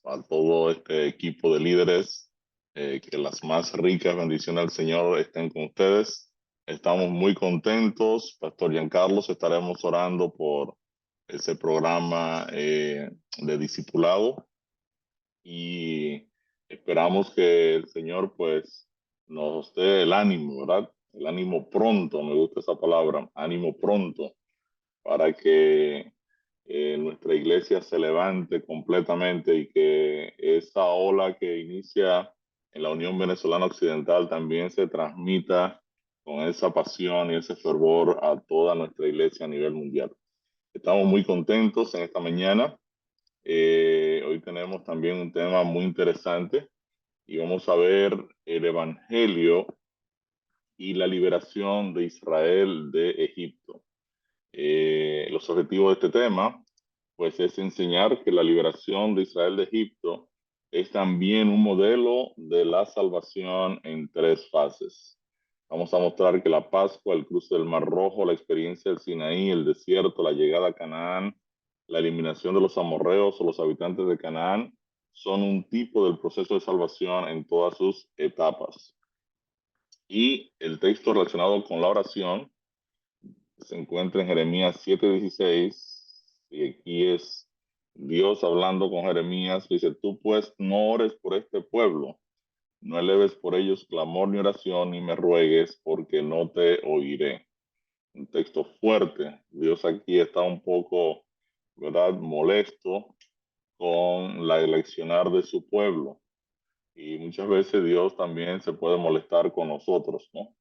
a todo este equipo de líderes, que las más ricas bendiciones del Señor estén con ustedes. Estamos muy contentos. Pastor Giancarlos, estaremos orando por ese programa de discipulado y esperamos que el Señor pues nos dé el ánimo, ¿verdad? El ánimo pronto, me gusta esa palabra, ánimo pronto, para que nuestra iglesia se levante completamente y que esa ola que inicia en la Unión Venezolana Occidental también se transmita con esa pasión y ese fervor a toda nuestra iglesia a nivel mundial. Estamos muy contentos en esta mañana. Hoy tenemos también un tema muy interesante y vamos a ver el Evangelio y la liberación de Israel de Egipto. Los objetivos de este tema, pues, es enseñar que la liberación de Israel de Egipto es también un modelo de la salvación en tres fases. Vamos a mostrar que la Pascua, el cruce del Mar Rojo, la experiencia del Sinaí, el desierto, la llegada a Canaán, la eliminación de los amorreos o los habitantes de Canaán, son un tipo del proceso de salvación en todas sus etapas. Y el texto relacionado con la oración se encuentra en Jeremías 7:16, y aquí es Dios hablando con Jeremías. Dice: tú pues no ores por este pueblo, no eleves por ellos clamor ni oración, ni me ruegues, porque no te oiré. Un texto fuerte. Dios aquí está un poco, ¿verdad?, molesto con la eleccionar de su pueblo. Y muchas veces Dios también se puede molestar con nosotros, ¿no?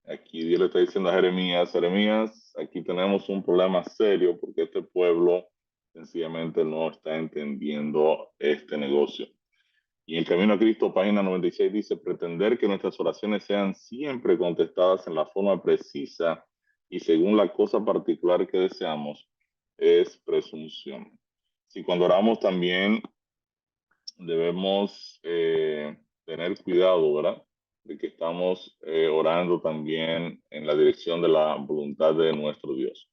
Aquí Dios le está diciendo a Jeremías: Jeremías, aquí tenemos un problema serio porque este pueblo sencillamente no está entendiendo este negocio. Y en Camino a Cristo, página 96, dice: pretender que nuestras oraciones sean siempre contestadas en la forma precisa y según la cosa particular que deseamos es presunción. Si cuando oramos también debemos tener cuidado, ¿verdad? De que estamos orando también en la dirección de la voluntad de nuestro Dios.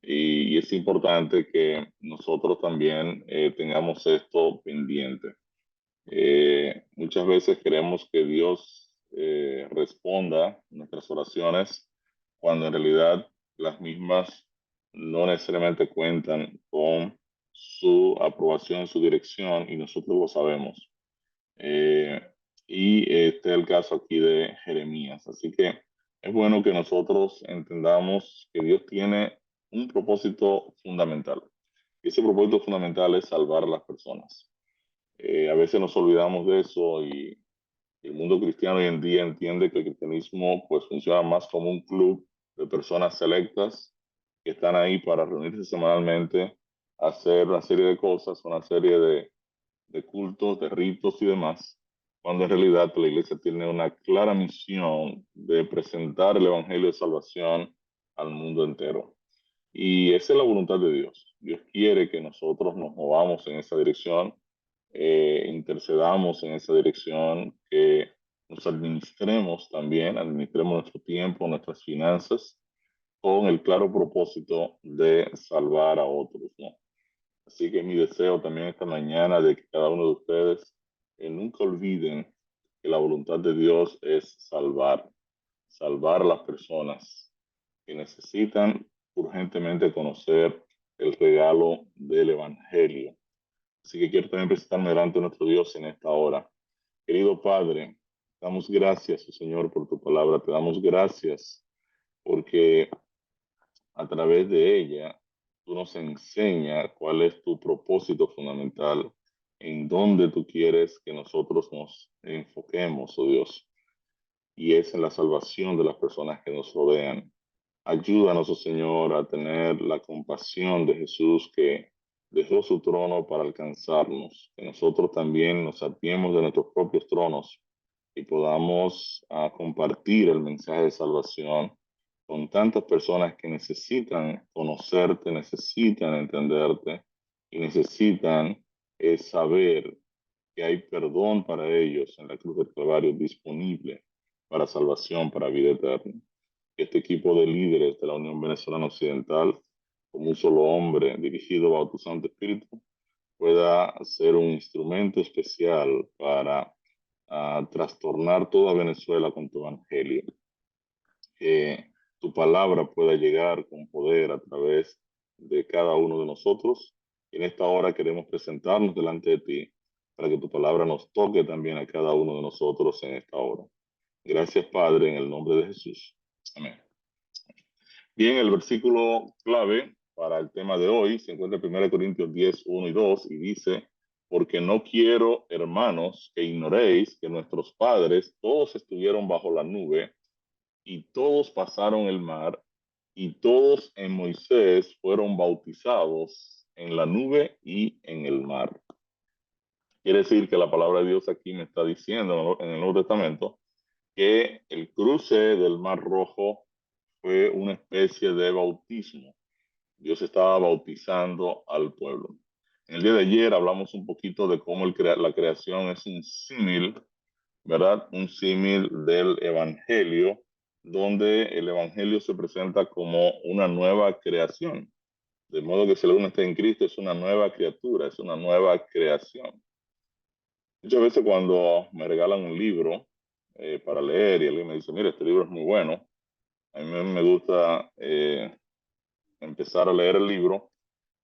Y es importante que nosotros también tengamos esto pendiente. Muchas veces queremos que Dios responda nuestras oraciones cuando en realidad las mismas no necesariamente cuentan con su aprobación, su dirección, y nosotros lo sabemos. Eh, y este es el caso aquí de Jeremías. Así que es bueno que nosotros entendamos que Dios tiene un propósito fundamental. Y ese propósito fundamental es salvar a las personas. A veces nos olvidamos de eso, y el mundo cristiano hoy en día entiende que el cristianismo pues funciona más como un club de personas selectas que están ahí para reunirse semanalmente, hacer una serie de cosas, una serie de cultos, de ritos y demás, cuando en realidad la iglesia tiene una clara misión de presentar el Evangelio de salvación al mundo entero. Y esa es la voluntad de Dios. Dios quiere que nosotros nos movamos en esa dirección, intercedamos en esa dirección, que nos administremos también, administremos nuestro tiempo, nuestras finanzas, con el claro propósito de salvar a otros, ¿no? Así que mi deseo también esta mañana de que cada uno de ustedes nunca olviden que la voluntad de Dios es salvar a las personas que necesitan urgentemente conocer el regalo del Evangelio. Así que quiero también presentarme delante de nuestro Dios en esta hora. Querido Padre, damos gracias, Señor, por tu palabra. Te damos gracias porque a través de ella tú nos enseñas cuál es tu propósito fundamental, en dónde tú quieres que nosotros nos enfoquemos, oh Dios, y es en la salvación de las personas que nos rodean. Ayúdanos, oh Señor, a tener la compasión de Jesús, que dejó su trono para alcanzarnos, que nosotros también nos apiemos de nuestros propios tronos y podamos compartir el mensaje de salvación con tantas personas que necesitan conocerte, necesitan entenderte y necesitan saber que hay perdón para ellos en la cruz del Calvario disponible para salvación, para vida eterna. Este equipo de líderes de la Unión Venezolana Occidental, como un solo hombre, dirigido bajo tu Santo Espíritu, pueda ser un instrumento especial para trastornar toda Venezuela con tu evangelio. Que tu palabra pueda llegar con poder a través de cada uno de nosotros. En esta hora queremos presentarnos delante de ti para que tu palabra nos toque también a cada uno de nosotros en esta hora. Gracias, Padre, en el nombre de Jesús. Amén. Bien, el versículo clave para el tema de hoy se encuentra en 1 Corintios 10, 1 y 2 y dice, porque no quiero, hermanos, que ignoréis que nuestros padres todos estuvieron bajo la nube y todos pasaron el mar y todos en Moisés fueron bautizados en la nube y en el mar. Quiere decir que la palabra de Dios aquí me está diciendo en el Nuevo Testamento que el cruce del Mar Rojo fue una especie de bautismo. Dios estaba bautizando al pueblo. En el día de ayer hablamos un poquito de cómo la creación es un símil, ¿verdad? Un símil del Evangelio, donde el Evangelio se presenta como una nueva creación. De modo que si alguno está en Cristo es una nueva criatura, es una nueva creación. Muchas veces cuando me regalan un libro para leer y alguien me dice, mira, este libro es muy bueno, a mí me gusta empezar a leer el libro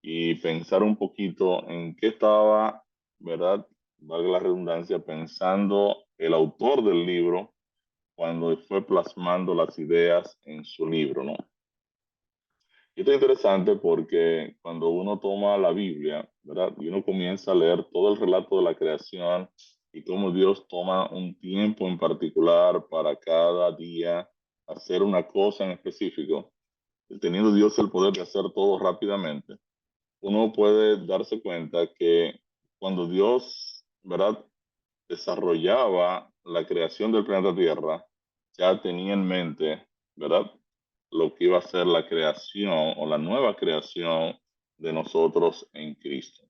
y pensar un poquito en qué estaba, ¿verdad? Valga la redundancia, pensando el autor del libro cuando fue plasmando las ideas en su libro, ¿no? Y esto es interesante porque cuando uno toma la Biblia, ¿verdad? Y uno comienza a leer todo el relato de la creación y cómo Dios toma un tiempo en particular para cada día hacer una cosa en específico, teniendo Dios el poder de hacer todo rápidamente, uno puede darse cuenta que cuando Dios, ¿verdad? Desarrollaba la creación del planeta Tierra, ya tenía en mente, ¿verdad? Lo que iba a ser la creación o la nueva creación de nosotros en Cristo.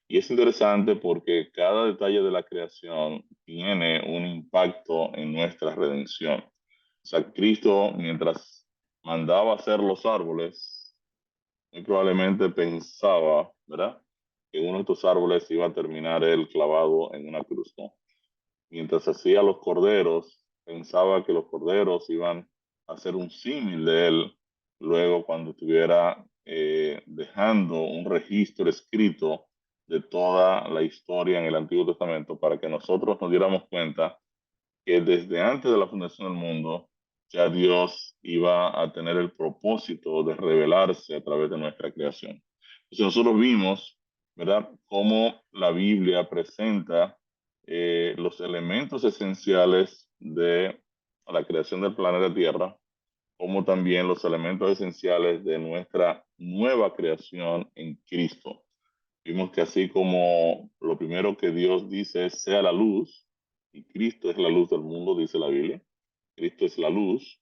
Y es interesante porque cada detalle de la creación tiene un impacto en nuestra redención. O sea, Cristo, mientras mandaba hacer los árboles, muy probablemente pensaba, ¿verdad? Que uno de estos árboles iba a terminar él clavado en una cruz, ¿no? Mientras hacía los corderos, pensaba que los corderos iban a ser un símil de él, luego cuando estuviera dejando un registro escrito de toda la historia en el Antiguo Testamento para que nosotros nos diéramos cuenta que desde antes de la fundación del mundo ya Dios iba a tener el propósito de revelarse a través de nuestra creación. Entonces nosotros vimos, ¿verdad?, cómo la Biblia presenta los elementos esenciales de la creación del planeta Tierra, como también los elementos esenciales de nuestra nueva creación en Cristo. Vimos que así como lo primero que Dios dice es sea la luz, y Cristo es la luz del mundo, dice la Biblia, Cristo es la luz,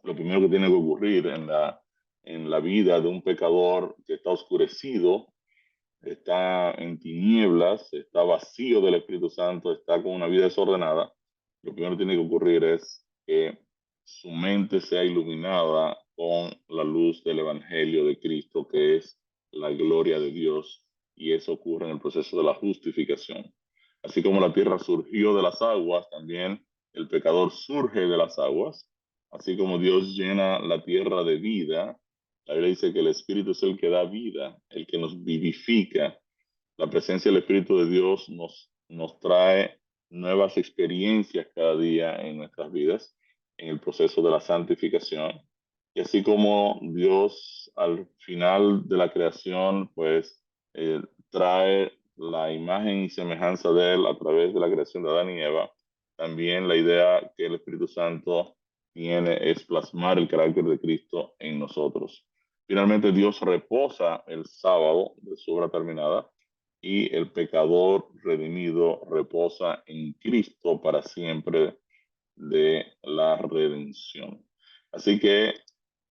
lo primero que tiene que ocurrir en la vida de un pecador que está oscurecido, está en tinieblas, está vacío del Espíritu Santo, está con una vida desordenada, lo primero que tiene que ocurrir es que su mente sea iluminada con la luz del Evangelio de Cristo, que es la gloria de Dios, y eso ocurre en el proceso de la justificación. Así como la tierra surgió de las aguas, también el pecador surge de las aguas, así como Dios llena la tierra de vida. La Biblia dice que el Espíritu es el que da vida, el que nos vivifica. La presencia del Espíritu de Dios nos trae nuevas experiencias cada día en nuestras vidas, en el proceso de la santificación. Y así como Dios al final de la creación, pues trae la imagen y semejanza de Él a través de la creación de Adán y Eva, también la idea que el Espíritu Santo tiene es plasmar el carácter de Cristo en nosotros. Finalmente, Dios reposa el sábado de su obra terminada y el pecador redimido reposa en Cristo para siempre de la redención. Así que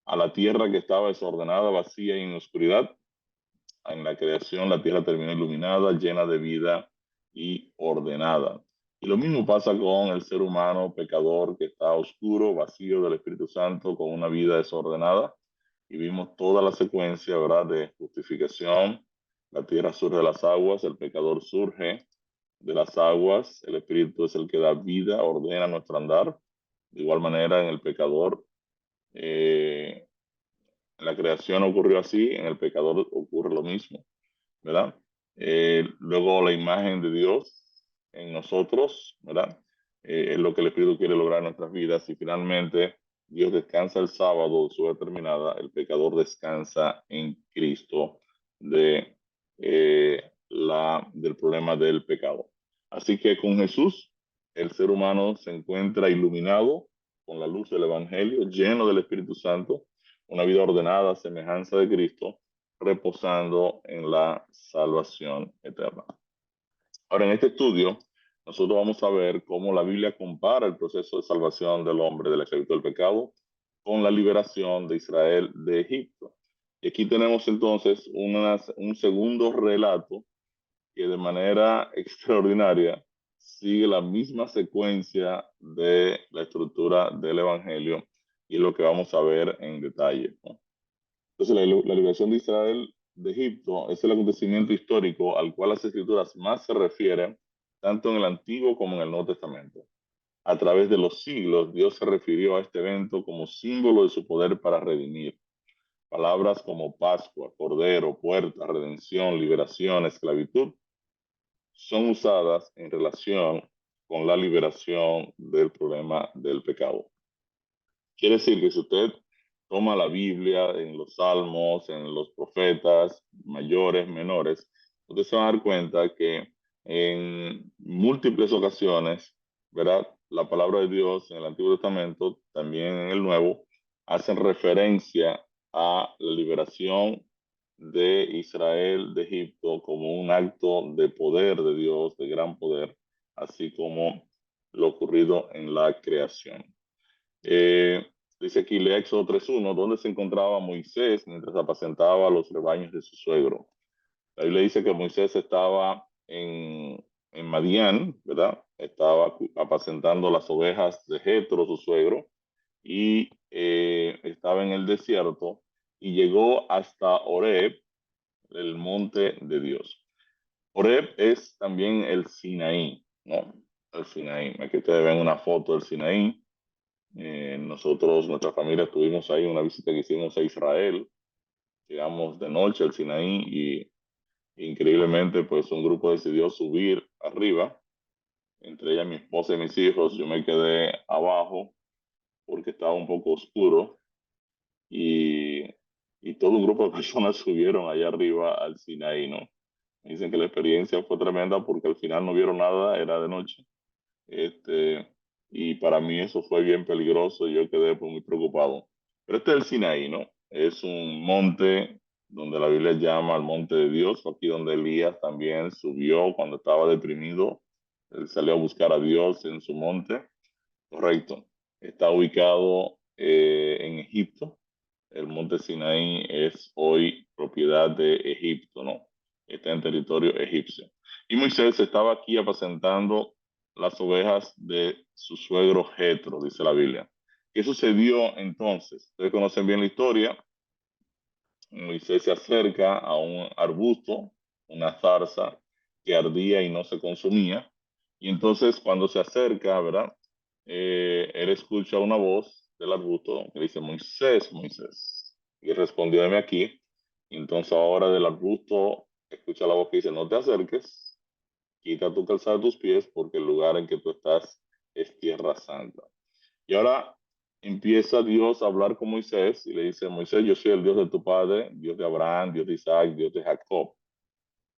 a la tierra que estaba desordenada, vacía y en oscuridad, en la creación la tierra terminó iluminada, llena de vida y ordenada. Y lo mismo pasa con el ser humano pecador que está oscuro, vacío del Espíritu Santo, con una vida desordenada. Y vimos toda la secuencia, ¿verdad?, de justificación, La tierra surge de las aguas, el pecador surge de las aguas, el Espíritu es el que da vida, ordena nuestro andar. De igual manera, en el pecador, en la creación ocurrió así, en el pecador ocurre lo mismo, ¿verdad? Luego la imagen de Dios en nosotros, ¿verdad? Es lo que el Espíritu quiere lograr en nuestras vidas. Y finalmente, Dios descansa el sábado de su determinada, el pecador descansa en Cristo de, del problema del pecado. Así que con Jesús, el ser humano se encuentra iluminado con la luz del Evangelio, lleno del Espíritu Santo, una vida ordenada, semejanza de Cristo, reposando en la salvación eterna. Ahora, en este estudio, nosotros vamos a ver cómo la Biblia compara el proceso de salvación del hombre de la esclavitud del pecado con la liberación de Israel de Egipto. Y aquí tenemos entonces un segundo relato que de manera extraordinaria sigue la misma secuencia de la estructura del Evangelio y lo que vamos a ver en detalle, ¿no? Entonces, la liberación de Israel de Egipto es el acontecimiento histórico al cual las escrituras más se refieren, tanto en el Antiguo como en el Nuevo Testamento. A través de los siglos, Dios se refirió a este evento como símbolo de su poder para redimir. Palabras como Pascua, Cordero, Puerta, Redención, Liberación, Esclavitud, son usadas en relación con la liberación del problema del pecado. Quiere decir que si usted toma la Biblia en los salmos, en los profetas mayores, menores, usted se va a dar cuenta que en múltiples ocasiones, ¿verdad? La palabra de Dios en el Antiguo Testamento, también en el Nuevo, hacen referencia a la liberación de Israel de Egipto como un acto de poder de Dios, de gran poder, así como lo ocurrido en la creación. Eh, Dice aquí, lee Éxodo 3:1, donde se encontraba Moisés mientras apacentaba los rebaños de su suegro. La Biblia dice que Moisés estaba en Madián, ¿verdad? Estaba apacentando las ovejas de Jetro, su suegro, y estaba en el desierto y llegó hasta Horeb, el monte de Dios. Horeb es también el Sinaí, ¿no? El Sinaí. Aquí ustedes ven una foto del Sinaí. Nosotros, nuestra familia, estuvimos ahí, una visita que hicimos a Israel. Llegamos de noche al Sinaí y increíblemente, pues un grupo decidió subir arriba, entre ella mi esposa y mis hijos. Yo me quedé abajo porque estaba un poco oscuro y, y todo un grupo de personas subieron allá arriba al Sinaí, ¿no? Dicen que la experiencia fue tremenda porque al final no vieron nada, era de noche. Y para mí eso fue bien peligroso y yo quedé pues, muy preocupado. Pero este es el Sinaí, ¿no? Es un monte donde la Biblia llama al monte de Dios, aquí donde Elías también subió cuando estaba deprimido. Él salió a buscar a Dios en su monte, correcto. Está ubicado en Egipto. El monte Sinaí es hoy propiedad de Egipto, ¿no? Está en territorio egipcio. Y Moisés estaba aquí apacentando las ovejas de su suegro Jetro, dice la Biblia. ¿Qué sucedió entonces? Ustedes conocen bien la historia. Moisés se acerca a un arbusto, una zarza que ardía y no se consumía. Y entonces cuando se acerca, ¿verdad? Él escucha una voz del arbusto que dice, Moisés, Moisés. Y respondió, heme aquí. Y entonces ahora del arbusto escucha la voz que dice, no te acerques, quita tu calzado de tus pies porque el lugar en que tú estás es tierra santa. Y ahora empieza Dios a hablar con Moisés y le dice, Moisés, yo soy el Dios de tu padre, Dios de Abraham, Dios de Isaac, Dios de Jacob.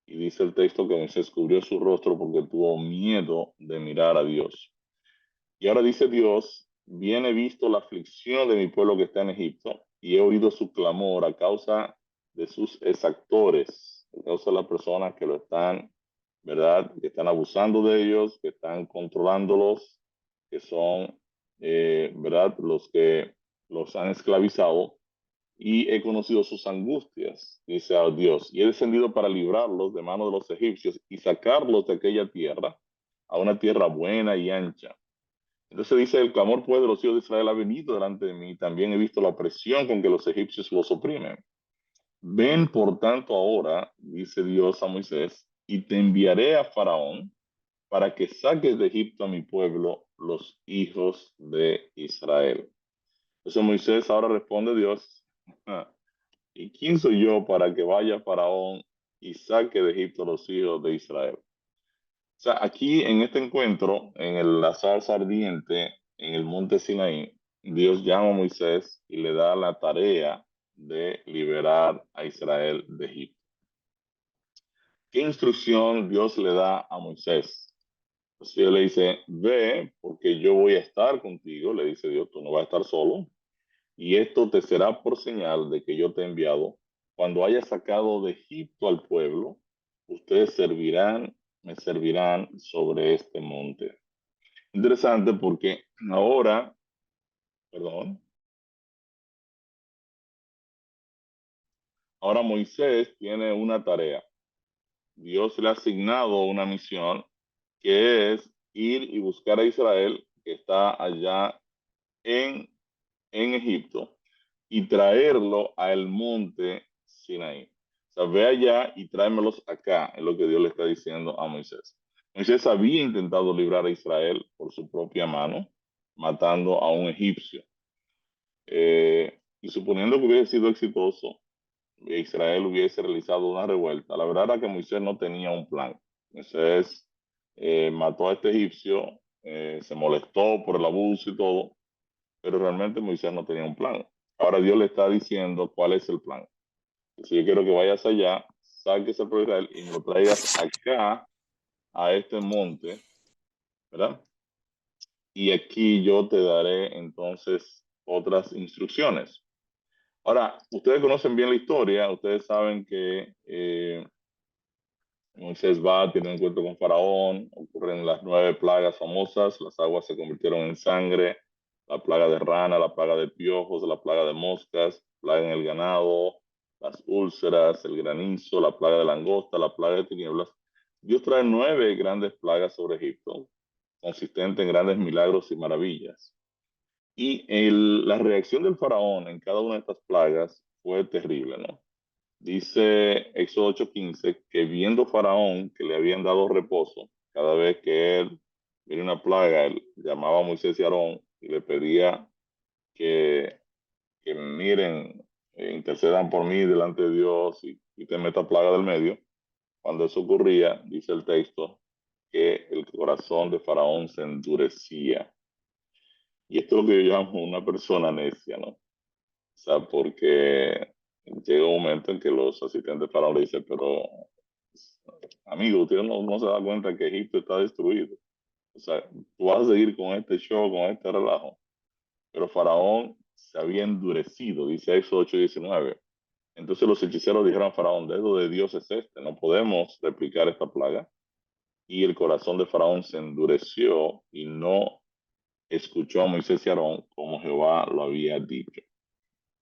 Y dice el texto que Moisés cubrió su rostro porque tuvo miedo de mirar a Dios. Y ahora dice Dios, bien he visto la aflicción de mi pueblo que está en Egipto y he oído su clamor a causa de sus exactores, a causa de las personas que lo están, ¿verdad? Que están abusando de ellos, que están controlándolos, que son, ¿verdad? Los que los han esclavizado y he conocido sus angustias, dice a Dios, y he descendido para librarlos de mano de los egipcios y sacarlos de aquella tierra a una tierra buena y ancha. Entonces dice, el clamor pues de los hijos de Israel ha venido delante de mí. También he visto la opresión con que los egipcios los oprimen. Ven por tanto ahora, dice Dios a Moisés, y te enviaré a Faraón para que saques de Egipto a mi pueblo, los hijos de Israel. Entonces Moisés ahora responde a Dios, ¿y quién soy yo para que vaya Faraón y saque de Egipto a los hijos de Israel? O sea, aquí en este encuentro, la zarza ardiente, en el monte Sinaí, Dios llama a Moisés y le da la tarea de liberar a Israel de Egipto. ¿Qué instrucción Dios le da a Moisés? Pues Dios le dice, ve, porque yo voy a estar contigo, le dice Dios, tú no vas a estar solo, y esto te será por señal de que yo te he enviado. Cuando haya sacado de Egipto al pueblo, ustedes me servirán sobre este monte. Interesante porque ahora, perdón, ahora Moisés tiene una tarea. Dios le ha asignado una misión que es ir y buscar a Israel, que está allá en, en Egipto, y traerlo al monte Sinaí. O sea, ve allá y tráemelos acá, es lo que Dios le está diciendo a Moisés. Moisés había intentado librar a Israel por su propia mano, matando a un egipcio. Y suponiendo que hubiese sido exitoso, Israel hubiese realizado una revuelta. La verdad era que Moisés no tenía un plan. Moisés mató a este egipcio, se molestó por el abuso y todo, pero realmente Moisés no tenía un plan. Ahora Dios le está diciendo cuál es el plan. Si yo quiero que vayas allá, saques el pueblo de Israel y me lo traigas acá, a este monte, ¿verdad? Y aquí yo te daré entonces otras instrucciones. Ahora, ustedes conocen bien la historia, ustedes saben que Moisés va, tiene un encuentro con Faraón, ocurren las 9 plagas famosas, las aguas se convirtieron en sangre, la plaga de rana, la plaga de piojos, la plaga de moscas, plaga en el ganado, las úlceras, el granizo, la plaga de langosta, la plaga de tinieblas. Dios trae 9 grandes plagas sobre Egipto, consistente en grandes milagros y maravillas. Y la reacción del faraón en cada una de estas plagas fue terrible, ¿no? Dice Éxodo 8:15 que viendo Faraón que le habían dado reposo, cada vez que él viene una plaga, él llamaba a Moisés y Aarón y le pedía que, que miren, intercedan por mí delante de Dios y quiten esta plaga del medio. Cuando eso ocurría, dice el texto, que el corazón de Faraón se endurecía. Y esto es lo que yo llamo una persona necia, ¿no? O sea, porque llega un momento en que los asistentes de Faraón le dicen, pero amigo, usted no se da cuenta que Egipto está destruido. O sea, tú vas a seguir con este show, con este relajo. Pero Faraón se había endurecido, dice Éxodo 8:19. Entonces los hechiceros dijeron a Faraón, dedo de Dios es este, no podemos replicar esta plaga. Y el corazón de Faraón se endureció y no escuchó a Moisés y Aarón como Jehová lo había dicho.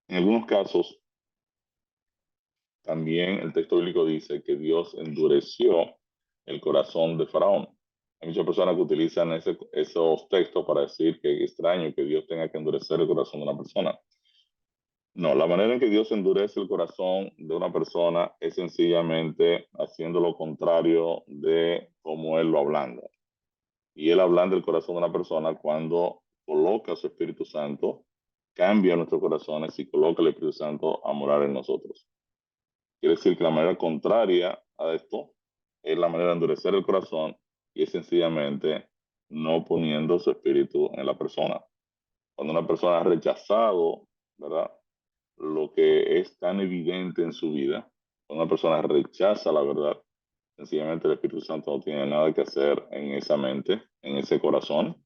En algunos casos, también el texto bíblico dice que Dios endureció el corazón de Faraón. Hay muchas personas que utilizan esos textos para decir que es extraño que Dios tenga que endurecer el corazón de una persona. No, la manera en que Dios endurece el corazón de una persona es sencillamente haciendo lo contrario de como Él lo ablanda. Y Él ablanda el corazón de una persona cuando coloca su Espíritu Santo, cambia nuestros corazones y coloca el Espíritu Santo a morar en nosotros. Quiere decir que la manera contraria a esto es la manera de endurecer el corazón y es sencillamente no poniendo su espíritu en la persona. Cuando una persona ha rechazado, ¿verdad? Lo que es tan evidente en su vida, cuando una persona rechaza la verdad, sencillamente el Espíritu Santo no tiene nada que hacer en esa mente, en ese corazón,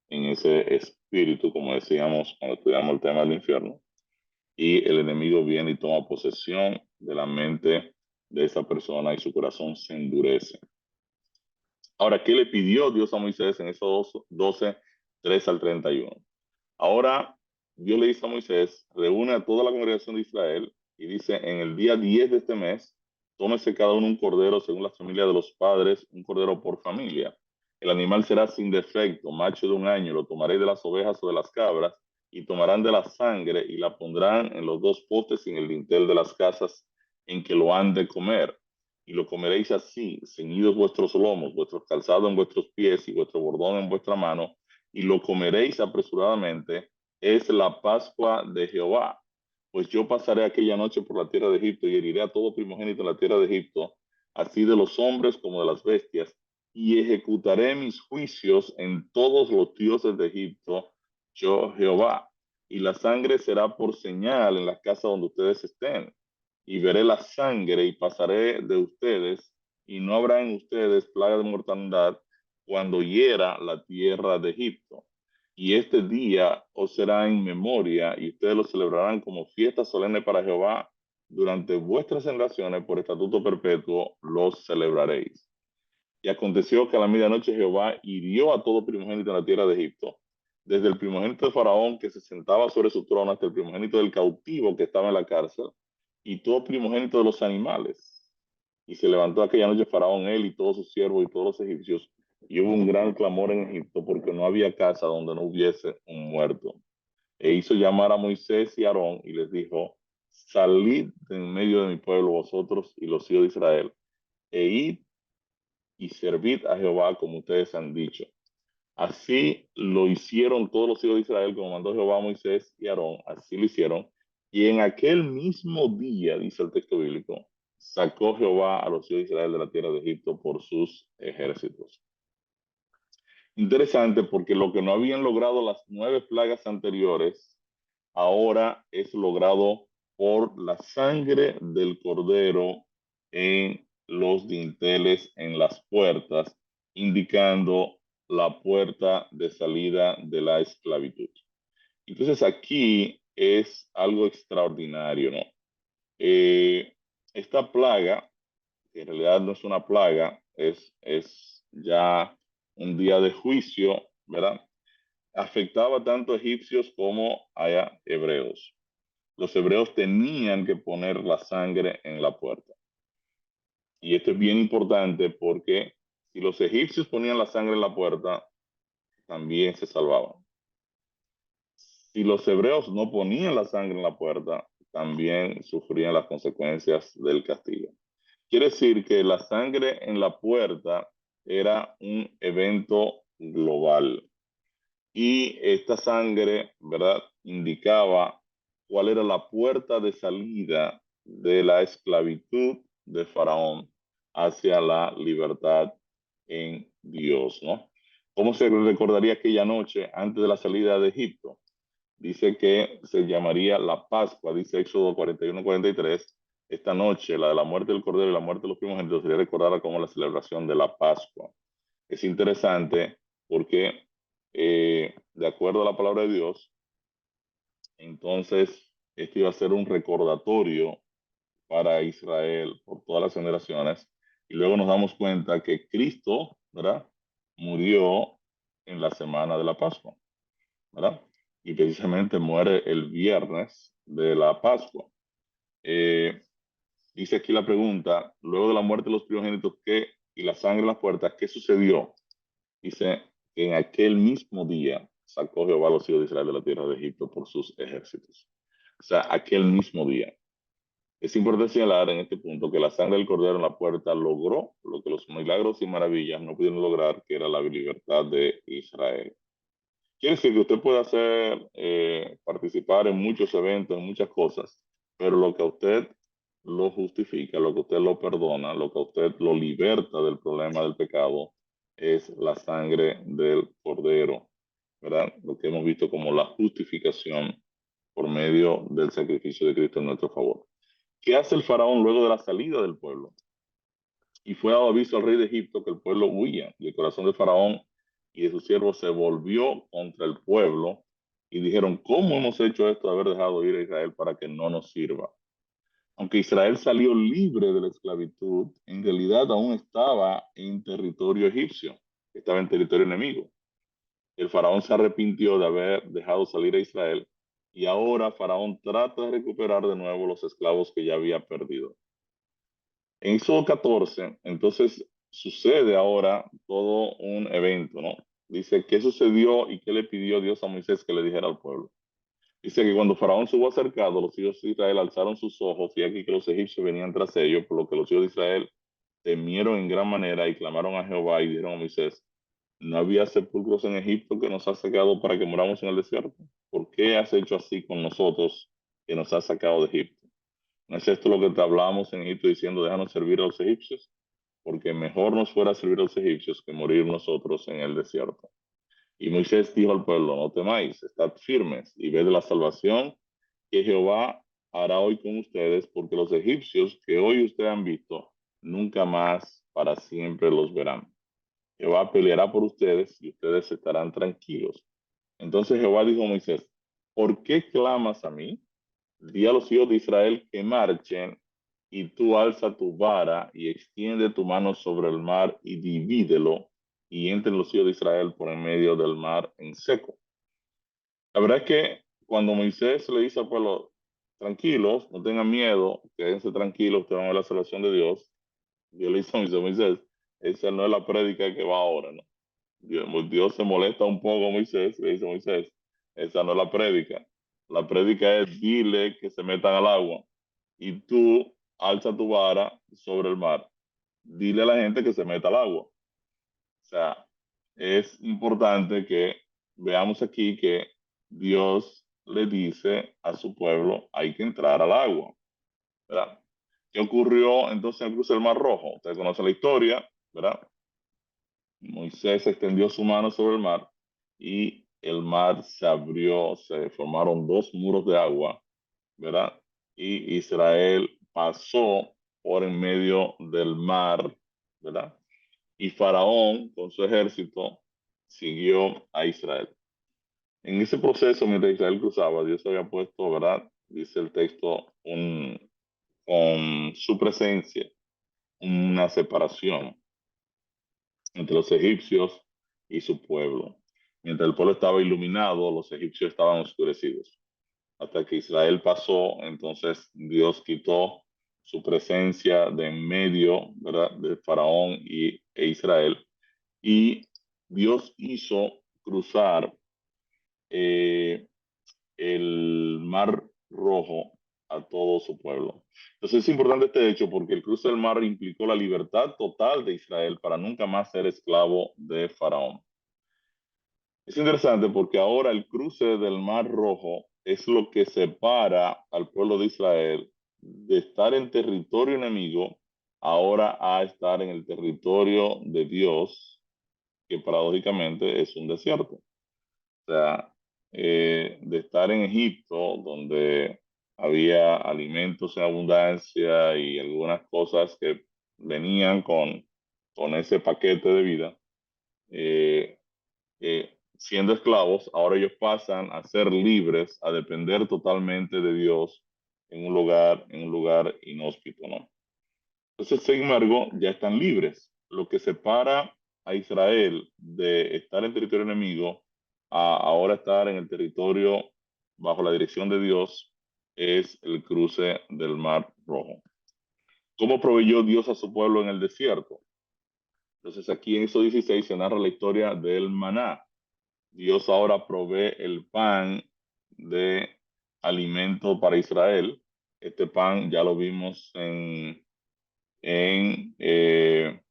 en ese espíritu, como decíamos cuando estudiamos el tema del infierno y el enemigo viene y toma posesión de la mente de esa persona y su corazón se endurece. Ahora, ¿qué le pidió Dios a Moisés en esos 12, 3 al 31? Ahora, Dios le dice a Moisés, reúne a toda la congregación de Israel y dice, en el día 10 de este mes, tómese cada uno un cordero según la familia de los padres, un cordero por familia. El animal será sin defecto, macho de un año, lo tomaréis de las ovejas o de las cabras, y tomarán de la sangre y la pondrán en los dos postes y en el dintel de las casas en que lo han de comer. Y lo comeréis así, ceñidos vuestros lomos, vuestros calzados en vuestros pies y vuestro bordón en vuestra mano, y lo comeréis apresuradamente. Es la Pascua de Jehová. Pues yo pasaré aquella noche por la tierra de Egipto y heriré a todo primogénito en la tierra de Egipto, así de los hombres como de las bestias, y ejecutaré mis juicios en todos los dioses de Egipto, yo Jehová. Y la sangre será por señal en la casa donde ustedes estén. Y veré la sangre y pasaré de ustedes, y no habrá en ustedes plaga de mortandad cuando hiera la tierra de Egipto. Y este día os será en memoria, y ustedes lo celebrarán como fiesta solemne para Jehová. Durante vuestras generaciones, por estatuto perpetuo, los celebraréis. Y aconteció que a la medianoche Jehová hirió a todo primogénito en la tierra de Egipto, desde el primogénito de Faraón que se sentaba sobre su trono hasta el primogénito del cautivo que estaba en la cárcel, y todo primogénito de los animales. Y se levantó aquella noche Faraón, él y todos sus siervos y todos los egipcios, y hubo un gran clamor en Egipto porque no había casa donde no hubiese un muerto. E hizo llamar a Moisés y a Aarón y les dijo: salid de en medio de mi pueblo vosotros y los hijos de Israel, e id y servid a Jehová como ustedes han dicho. Así lo hicieron todos los hijos de Israel, como mandó Jehová a Moisés y a Aarón, así lo hicieron. Y en aquel mismo día, dice el texto bíblico, sacó Jehová a los hijos de Israel de la tierra de Egipto por sus ejércitos. Interesante porque lo que no habían logrado las 9 plagas anteriores, ahora es logrado por la sangre del cordero en los dinteles, en las puertas, indicando la puerta de salida de la esclavitud. Entonces aquí es algo extraordinario, ¿no? Eh, esta plaga, que en realidad no es una plaga, es ya un día de juicio, ¿verdad? Afectaba tanto a egipcios como a hebreos. Los hebreos tenían que poner la sangre en la puerta. Y esto es bien importante porque si los egipcios ponían la sangre en la puerta, también se salvaban. Si los hebreos no ponían la sangre en la puerta, también sufrían las consecuencias del castigo. Quiere decir que la sangre en la puerta era un evento global. Y esta sangre, ¿verdad?, indicaba cuál era la puerta de salida de la esclavitud de Faraón hacia la libertad en Dios, ¿no? ¿Cómo se recordaría aquella noche antes de la salida de Egipto? Dice que se llamaría la Pascua, dice Éxodo 41-43. Esta noche, la de la muerte del Cordero y la muerte de los primogénitos, sería recordada como la celebración de la Pascua. Es interesante porque, de acuerdo a la palabra de Dios, entonces esto iba a ser un recordatorio para Israel por todas las generaciones. Y luego nos damos cuenta que Cristo, ¿verdad?, murió en la semana de la Pascua, ¿verdad? Y precisamente muere el viernes de la Pascua. Eh, Dice aquí la pregunta, luego de la muerte de los primogénitos, ¿qué? Y la sangre en las puertas, ¿qué sucedió? Dice que en aquel mismo día sacó Jehová a los hijos de Israel de la tierra de Egipto por sus ejércitos. O sea, aquel mismo día. Es importante señalar en este punto que la sangre del cordero en la puerta logró lo que los milagros y maravillas no pudieron lograr, que era la libertad de Israel. Quiere decir que usted puede hacer, participar en muchos eventos, en muchas cosas, pero lo que a usted lo justifica, lo que a usted lo perdona, lo que a usted lo liberta del problema del pecado, es la sangre del cordero, ¿verdad? Lo que hemos visto como la justificación por medio del sacrificio de Cristo en nuestro favor. ¿Qué hace el faraón luego de la salida del pueblo? Y fue dado aviso al rey de Egipto que el pueblo huía, y el corazón de Faraón y de sus siervos se volvió contra el pueblo, y dijeron: ¿cómo hemos hecho esto de haber dejado ir a Israel para que no nos sirva? Aunque Israel salió libre de la esclavitud, en realidad aún estaba en territorio egipcio, estaba en territorio enemigo. El faraón se arrepintió de haber dejado salir a Israel, y ahora Faraón trata de recuperar de nuevo los esclavos que ya había perdido. En Éxodo 14, entonces sucede ahora todo un evento, ¿no? Dice: ¿qué sucedió y qué le pidió Dios a Moisés que le dijera al pueblo? Dice que cuando Faraón se hubo acercado, los hijos de Israel alzaron sus ojos y aquí que los egipcios venían tras ellos, por lo que los hijos de Israel temieron en gran manera y clamaron a Jehová y dijeron a Moisés, ¿no había sepulcros en Egipto que nos has sacado para que moramos en el desierto? ¿Por qué has hecho así con nosotros que nos has sacado de Egipto? ¿No es esto lo que te hablábamos en Egipto diciendo, déjanos servir a los egipcios? Porque mejor nos fuera servir a los egipcios que morir nosotros en el desierto. Y Moisés dijo al pueblo, no temáis, estad firmes y ved la salvación que Jehová hará hoy con ustedes, porque los egipcios que hoy ustedes han visto, nunca más para siempre los verán. Jehová peleará por ustedes y ustedes estarán tranquilos. Entonces Jehová dijo a Moisés, ¿por qué clamas a mí? Di a los hijos de Israel que marchen y tú alza tu vara y extiende tu mano sobre el mar y divídelo y entren los hijos de Israel por en medio del mar en seco. La verdad es que cuando Moisés le dice al pueblo, tranquilos, no tengan miedo, quédense tranquilos, ustedes van a ver la salvación de Dios, Dios le dice a Moisés, esa no es la prédica que va ahora, ¿no? Dios se molesta un poco a Moisés, le dice a Moisés, esa no es la prédica. La prédica es dile que se metan al agua y tú alza tu vara sobre el mar. Dile a la gente que se meta al agua. O sea, es importante que veamos aquí que Dios le dice a su pueblo, hay que entrar al agua, ¿verdad? ¿Qué ocurrió entonces en el cruce del Mar Rojo? Usted conoce la historia, ¿verdad? Moisés extendió su mano sobre el mar y el mar se abrió, se formaron dos muros de agua, ¿verdad? Y Israel pasó por en medio del mar, ¿verdad? Y Faraón con su ejército siguió a Israel. En ese proceso, mientras Israel cruzaba, Dios había puesto, ¿verdad? Dice el texto, con su presencia, una separación entre los egipcios y su pueblo. Mientras el pueblo estaba iluminado, los egipcios estaban oscurecidos. Hasta que Israel pasó, entonces Dios quitó su presencia de en medio, ¿verdad?, de Faraón e Israel. Y Dios hizo cruzar eh, el Mar Rojo a todo su pueblo. Entonces es importante este hecho porque el cruce del mar implicó la libertad total de Israel para nunca más ser esclavo de Faraón. Es interesante porque ahora el cruce del Mar Rojo es lo que separa al pueblo de Israel de estar en territorio enemigo ahora a estar en el territorio de Dios, que paradójicamente es un desierto. O sea, de estar en Egipto, donde había alimentos en abundancia y algunas cosas que venían con ese paquete de vida, eh, siendo esclavos, ahora ellos pasan a ser libres, a depender totalmente de Dios en un lugar inhóspito, ¿no? Entonces, sin embargo, ya están libres. Lo que separa a Israel de estar en territorio enemigo a ahora estar en el territorio bajo la dirección de Dios es el cruce del Mar Rojo. ¿Cómo proveyó Dios a su pueblo en el desierto? Entonces, aquí en Éxodo 16 se narra la historia del maná. Dios ahora provee el pan de alimento para Israel. Este pan ya lo vimos en, eh,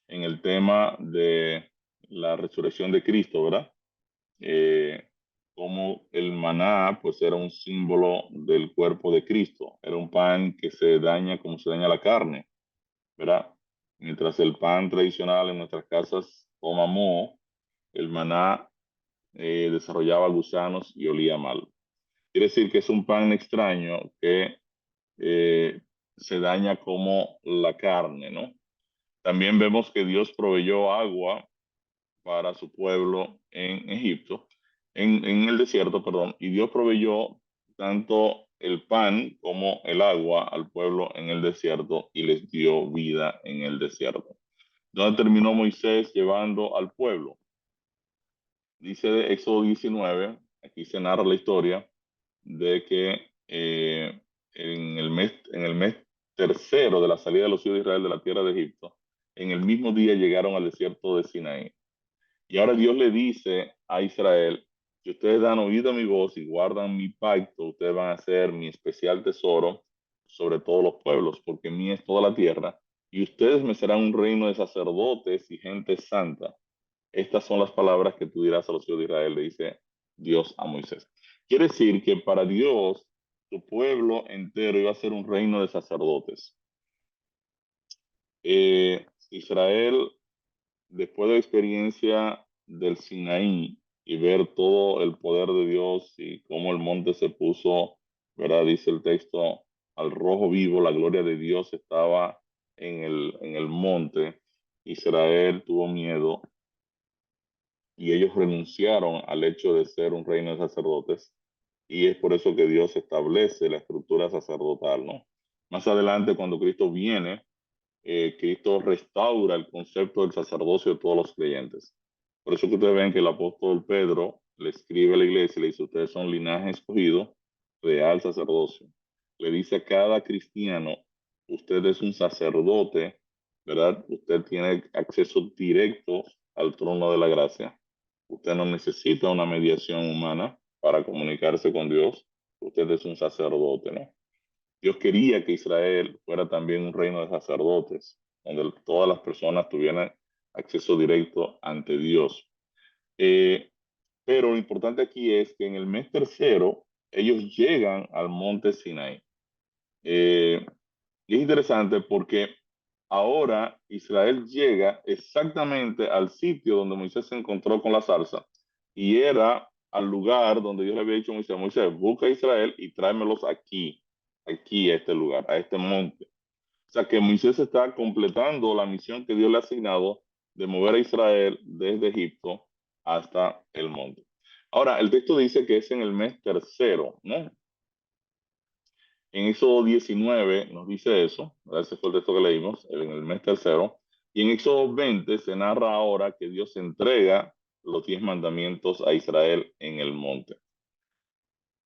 en el tema de la resurrección de Cristo, ¿verdad? Eh, como el maná, pues era un símbolo del cuerpo de Cristo. Era un pan que se daña como se daña la carne, ¿verdad? Mientras el pan tradicional en nuestras casas toma moho, el maná desarrollaba gusanos y olía mal. Quiere decir que es un pan extraño que eh, se daña como la carne, ¿no? También vemos que Dios proveyó agua para su pueblo en Egipto, en el desierto, perdón, y Dios proveyó tanto el pan como el agua al pueblo en el desierto y les dio vida en el desierto. ¿Dónde terminó Moisés llevando al pueblo? Dice de Éxodo 19, aquí se narra la historia de que en el mes tercero de la salida de los hijos de Israel de la tierra de Egipto, en el mismo día llegaron al desierto de Sinaí. Y ahora Dios le dice a Israel Si ustedes dan oído a mi voz y guardan mi pacto, ustedes van a ser mi especial tesoro sobre todos los pueblos, porque mía es toda la tierra, y ustedes me serán un reino de sacerdotes y gente santa. Estas son las palabras que tú dirás a los hijos de Israel, le dice Dios a Moisés. Quiere decir que para Dios, su pueblo entero iba a ser un reino de sacerdotes. Israel, después de la experiencia del Sinaí y ver todo el poder de Dios y cómo el monte se puso, ¿verdad? Dice el texto, al rojo vivo, la gloria de Dios estaba en el monte. Israel tuvo miedo y ellos renunciaron al hecho de ser un reino de sacerdotes, y es por eso que Dios establece la estructura sacerdotal, ¿no? Más adelante, cuando Cristo viene, Cristo restaura el concepto del sacerdocio de todos los creyentes. Por eso que ustedes ven que el apóstol Pedro le escribe a la iglesia y le dice, ustedes son linaje escogido, real sacerdocio. Le dice a cada cristiano, usted es un sacerdote, ¿verdad? Usted tiene acceso directo al trono de la gracia. Usted no necesita una mediación humana para comunicarse con Dios. Usted es un sacerdote, ¿no? Dios quería que Israel fuera también un reino de sacerdotes, donde todas las personas tuvieran acceso directo ante Dios. Eh, pero lo importante aquí es que en el mes tercero ellos llegan al monte Sinai. Eh, y es interesante porque ahora Israel llega exactamente al sitio donde Moisés se encontró con la zarza, y era al lugar donde Dios le había dicho a Moisés, Moisés, busca a Israel y tráemelos aquí, aquí a este lugar, a este monte. O sea que Moisés está completando la misión que Dios le ha asignado de mover a Israel desde Egipto hasta el monte. Ahora, el texto dice que es en el mes tercero, ¿no? En Éxodo 19 nos dice eso, ¿verdad? Ese fue el texto que leímos, en el mes tercero. Y en Éxodo 20 se narra ahora que Dios entrega los 10 mandamientos a Israel en el monte.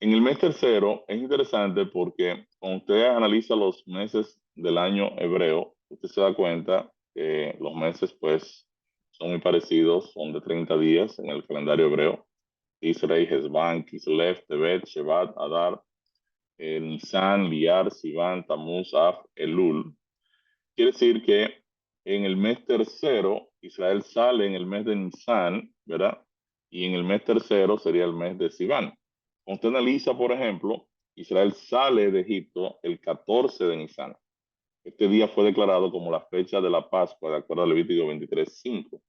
En el mes tercero es interesante porque cuando usted analiza los meses del año hebreo, usted se da cuenta que los meses pues son muy parecidos, son de 30 días en el calendario hebreo. Israel, Hezban, Kislev, Tebet, Shevat, Adar, Nisan, Liar, Sivan, Tamuz, Af, Elul. Quiere decir que en el mes tercero, Israel sale en el mes de Nisan, ¿verdad? Y en el mes tercero sería el mes de Sivan. Cuando usted analiza, por ejemplo, Israel sale de Egipto el 14 de Nisan. Este día fue declarado como la fecha de la Pascua, de acuerdo a Levítico 23:5.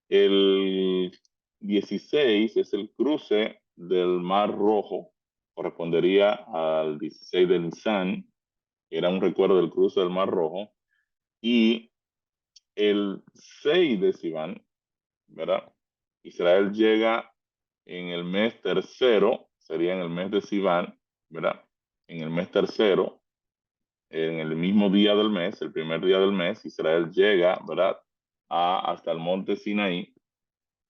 El 16 es el cruce del Mar Rojo, correspondería al 16 de Nisan, era un recuerdo del cruce del Mar Rojo, y el 6 de Sivan, ¿verdad? Israel llega en el mes tercero, sería en el mes de Sivan, ¿verdad? En el mes tercero, en el mismo día del mes, el primer día del mes, Israel llega, ¿verdad? Hasta el monte Sinaí,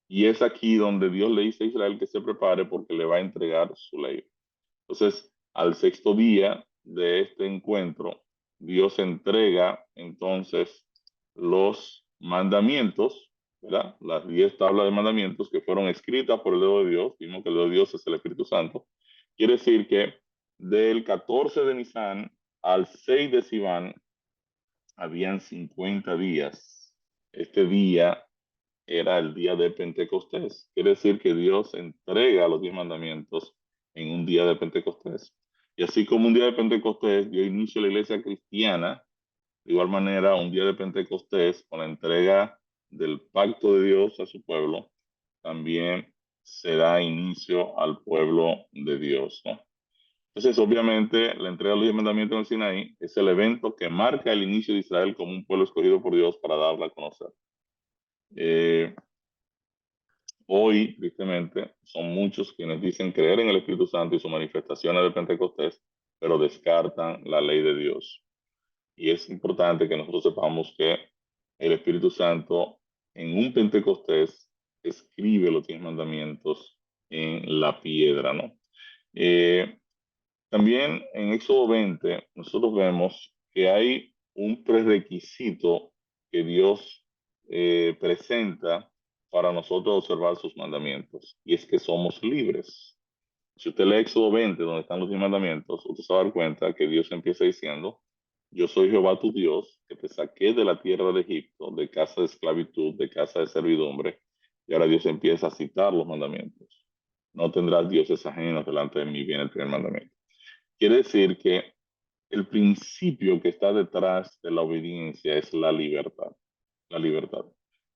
y es aquí donde Dios le dice a Israel que se prepare porque le va a entregar su ley. Entonces, al sexto día de este encuentro, Dios entrega entonces los mandamientos, ¿verdad? Las 10 tablas de mandamientos que fueron escritas por el dedo de Dios. Vimos que el dedo de Dios es el Espíritu Santo. Quiere decir que del 14 de Nisan al 6 de Sivan habían 50 días. Este día era el día de Pentecostés. Quiere decir que Dios entrega los 10 mandamientos en un día de Pentecostés. Y así como un día de Pentecostés dio inicio a la iglesia cristiana, de igual manera un día de Pentecostés con la entrega del pacto de Dios a su pueblo, también se da inicio al pueblo de Dios, ¿no? Entonces, obviamente, la entrega de los 10 mandamientos en el Sinaí es el evento que marca el inicio de Israel como un pueblo escogido por Dios para darla a conocer. Eh, Hoy, tristemente, son muchos quienes dicen creer en el Espíritu Santo y sus manifestaciones de Pentecostés, pero descartan la ley de Dios. Y es importante que nosotros sepamos que el Espíritu Santo en un Pentecostés escribe los 10 mandamientos en la piedra, ¿no? Eh, También en Éxodo 20 nosotros vemos que hay un prerequisito que Dios presenta para nosotros observar sus mandamientos, y es que somos libres. Si usted lee Éxodo 20, donde están los 10 mandamientos, usted se va a dar cuenta que Dios empieza diciendo: yo soy Jehová tu Dios, que te saqué de la tierra de Egipto, de casa de esclavitud, de casa de servidumbre. Y ahora Dios empieza a citar los mandamientos. No tendrás dioses ajenos delante de mí, viene el primer mandamiento. Quiere decir que el principio que está detrás de la obediencia es la libertad. La libertad.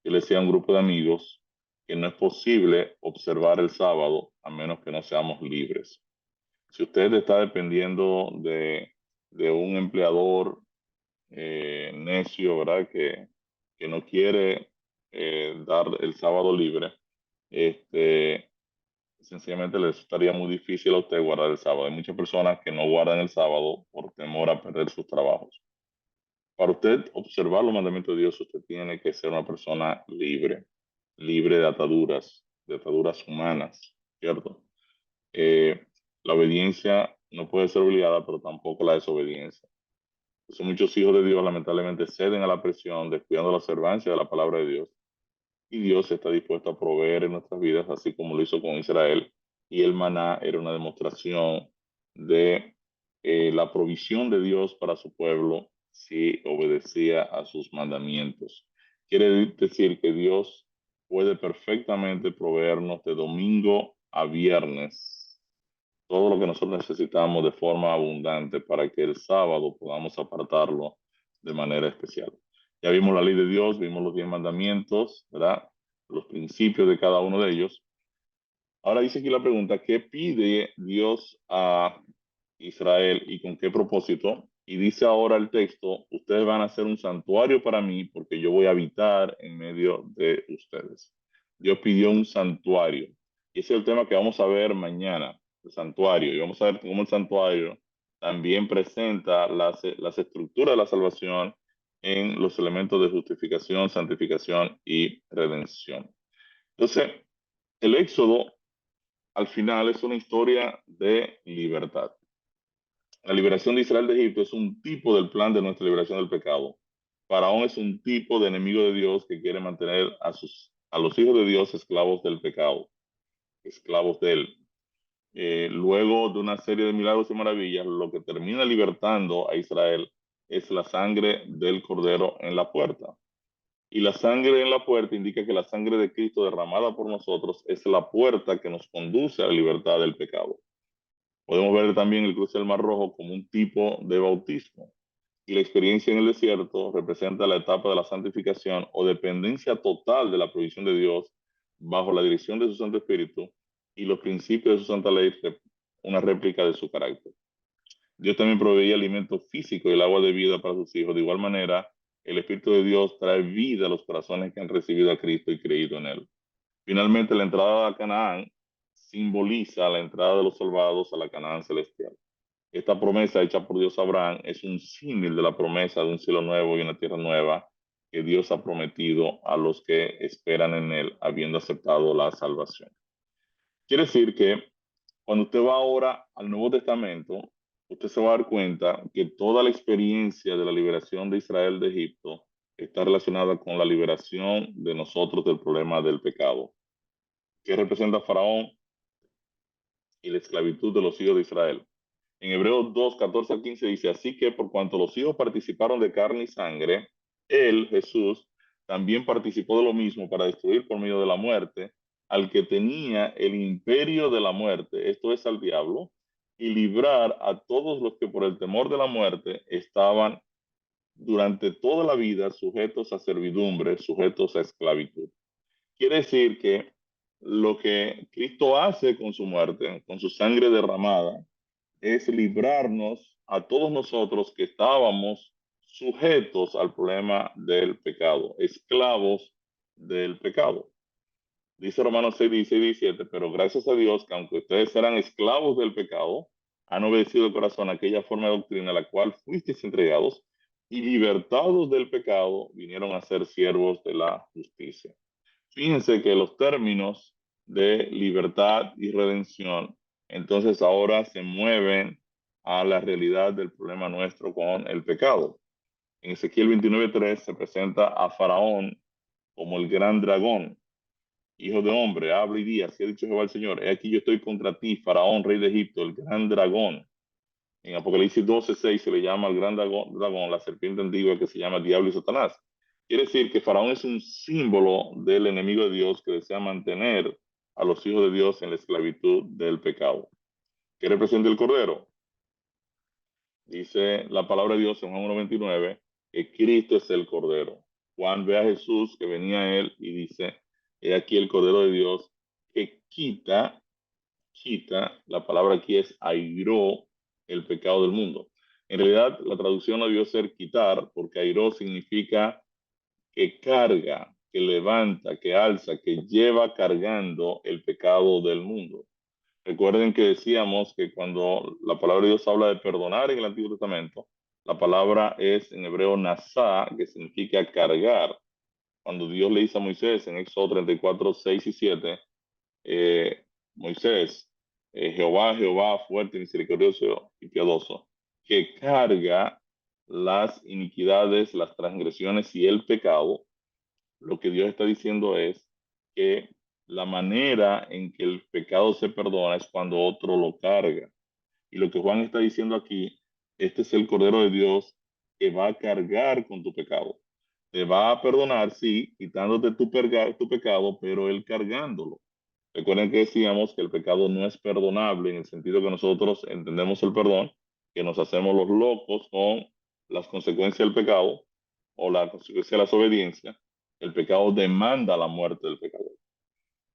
Yo le decía a un grupo de amigos que no es posible observar el sábado a menos que no seamos libres. Si usted está dependiendo de un empleador necio, ¿verdad? Que no quiere dar el sábado libre, este, sencillamente les estaría muy difícil a usted guardar el sábado. Hay muchas personas que no guardan el sábado por temor a perder sus trabajos. Para usted observar los mandamientos de Dios, usted tiene que ser una persona libre, libre de ataduras humanas, ¿cierto? Eh, la obediencia no puede ser obligada, pero tampoco la desobediencia. Entonces, muchos hijos de Dios lamentablemente ceden a la presión, descuidando la observancia de la palabra de Dios. Y Dios está dispuesto a proveer en nuestras vidas, así como lo hizo con Israel. Y el maná era una demostración de la provisión de Dios para su pueblo si obedecía a sus mandamientos. Quiere decir que Dios puede perfectamente proveernos de domingo a viernes todo lo que nosotros necesitamos de forma abundante para que el sábado podamos apartarlo de manera especial. Ya vimos la ley de Dios, vimos los 10 mandamientos, ¿verdad? Los principios de cada uno de ellos. Ahora dice aquí la pregunta: ¿qué pide Dios a Israel y con qué propósito? Y dice ahora el texto: ustedes van a hacer un santuario para mí porque yo voy a habitar en medio de ustedes. Dios pidió un santuario. Y ese es el tema que vamos a ver mañana, el santuario. Y vamos a ver cómo el santuario también presenta las estructuras de la salvación en los elementos de justificación, santificación y redención. Entonces, el Éxodo al final es una historia de libertad. La liberación de Israel de Egipto es un tipo del plan de nuestra liberación del pecado. Faraón es un tipo de enemigo de Dios que quiere mantener a los hijos de Dios esclavos del pecado, esclavos de él. Luego de una serie de milagros y maravillas, lo que termina libertando a Israel es la sangre del cordero en la puerta. Y la sangre en la puerta indica que la sangre de Cristo derramada por nosotros es la puerta que nos conduce a la libertad del pecado. Podemos ver también el cruce del Mar Rojo como un tipo de bautismo. Y la experiencia en el desierto representa la etapa de la santificación o dependencia total de la provisión de Dios bajo la dirección de su Santo Espíritu y los principios de su Santa Ley, una réplica de su carácter. Dios también proveía alimento físico y el agua de vida para sus hijos. De igual manera, el Espíritu de Dios trae vida a los corazones que han recibido a Cristo y creído en Él. Finalmente, la entrada a Canaán simboliza la entrada de los salvados a la Canaán celestial. Esta promesa hecha por Dios a Abraham es un símil de la promesa de un cielo nuevo y una tierra nueva que Dios ha prometido a los que esperan en Él, habiendo aceptado la salvación. Quiere decir que cuando usted va ahora al Nuevo Testamento, usted se va a dar cuenta que toda la experiencia de la liberación de Israel de Egipto está relacionada con la liberación de nosotros del problema del pecado. ¿Qué representa Faraón y la esclavitud de los hijos de Israel? En Hebreos 2, 14 al 15 dice: así que por cuanto los hijos participaron de carne y sangre, él, Jesús, también participó de lo mismo para destruir por medio de la muerte al que tenía el imperio de la muerte, esto es al diablo, y librar a todos los que por el temor de la muerte estaban durante toda la vida sujetos a servidumbre, sujetos a esclavitud. Quiere decir que lo que Cristo hace con su muerte, con su sangre derramada, es librarnos a todos nosotros que estábamos sujetos al problema del pecado, esclavos del pecado. Dice Romanos 6, 16 y 17: pero gracias a Dios que aunque ustedes eran esclavos del pecado, han obedecido de corazón a aquella forma de doctrina a la cual fuisteis entregados y libertados del pecado, vinieron a ser siervos de la justicia. Fíjense que los términos de libertad y redención entonces ahora se mueven a la realidad del problema nuestro con el pecado. En Ezequiel 29:3 se presenta a Faraón como el gran dragón. Hijo de hombre, habla y di, así ha dicho Jehová el Señor, he aquí yo estoy contra ti, Faraón, rey de Egipto, el gran dragón. En Apocalipsis 12:6 se le llama al gran dragón, la serpiente antigua que se llama Diablo y Satanás. Quiere decir que Faraón es un símbolo del enemigo de Dios que desea mantener a los hijos de Dios en la esclavitud del pecado. ¿Qué representa el Cordero? Dice la palabra de Dios en Juan 1:29 que Cristo es el Cordero. Juan ve a Jesús que venía a él y dice, he aquí el Cordero de Dios que quita, la palabra aquí es airó el pecado del mundo. En realidad, la traducción no debió ser quitar, porque airó significa que carga, que levanta, que alza, que lleva cargando el pecado del mundo. Recuerden que decíamos que cuando la palabra de Dios habla de perdonar en el Antiguo Testamento, la palabra es en hebreo nasá, que significa cargar. Cuando Dios le dice a Moisés en Éxodo 34:6 y 7, Moisés, Jehová, Jehová, fuerte, misericordioso y piadoso, que carga las iniquidades, las transgresiones y el pecado. Lo que Dios está diciendo es que la manera en que el pecado se perdona es cuando otro lo carga. Y lo que Juan está diciendo aquí, este es el Cordero de Dios que va a cargar con tu pecado. Te va a perdonar, sí, quitándote tu pecado, pero él cargándolo. Recuerden que decíamos que el pecado no es perdonable en el sentido que nosotros entendemos el perdón, que nos hacemos los locos con las consecuencias del pecado o la consecuencia de la desobediencia. El pecado demanda la muerte del pecador.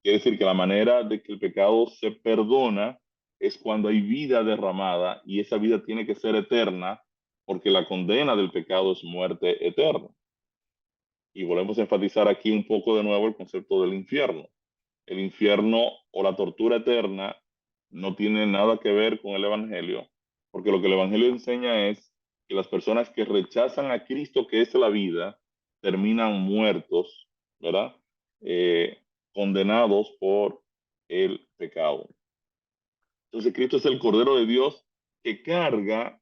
Quiere decir que la manera de que el pecado se perdona es cuando hay vida derramada y esa vida tiene que ser eterna porque la condena del pecado es muerte eterna. Y volvemos a enfatizar aquí un poco de nuevo el concepto del infierno. El infierno o la tortura eterna no tiene nada que ver con el Evangelio, porque lo que el Evangelio enseña es que las personas que rechazan a Cristo, que es la vida, terminan muertos, ¿verdad? Condenados por el pecado. Entonces Cristo es el Cordero de Dios que carga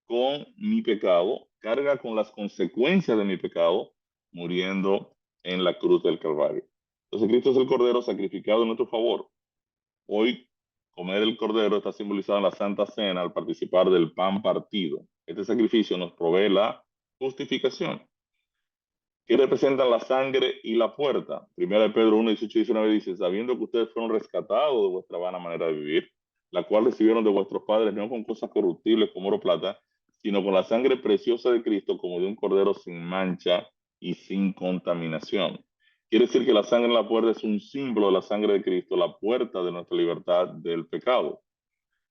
con mi pecado, carga con las consecuencias de mi pecado, muriendo en la cruz del Calvario. Entonces Cristo es el Cordero sacrificado en nuestro favor. Hoy comer el Cordero está simbolizado en la Santa Cena al participar del pan partido. Este sacrificio nos provee la justificación. ¿Qué representan la sangre y la puerta? Primera de Pedro 1:18-19 dice, sabiendo que ustedes fueron rescatados de vuestra vana manera de vivir, la cual recibieron de vuestros padres no con cosas corruptibles como oro o plata, sino con la sangre preciosa de Cristo como de un cordero sin mancha y sin contaminación. Quiere decir que la sangre en la puerta es un símbolo de la sangre de Cristo, la puerta de nuestra libertad del pecado.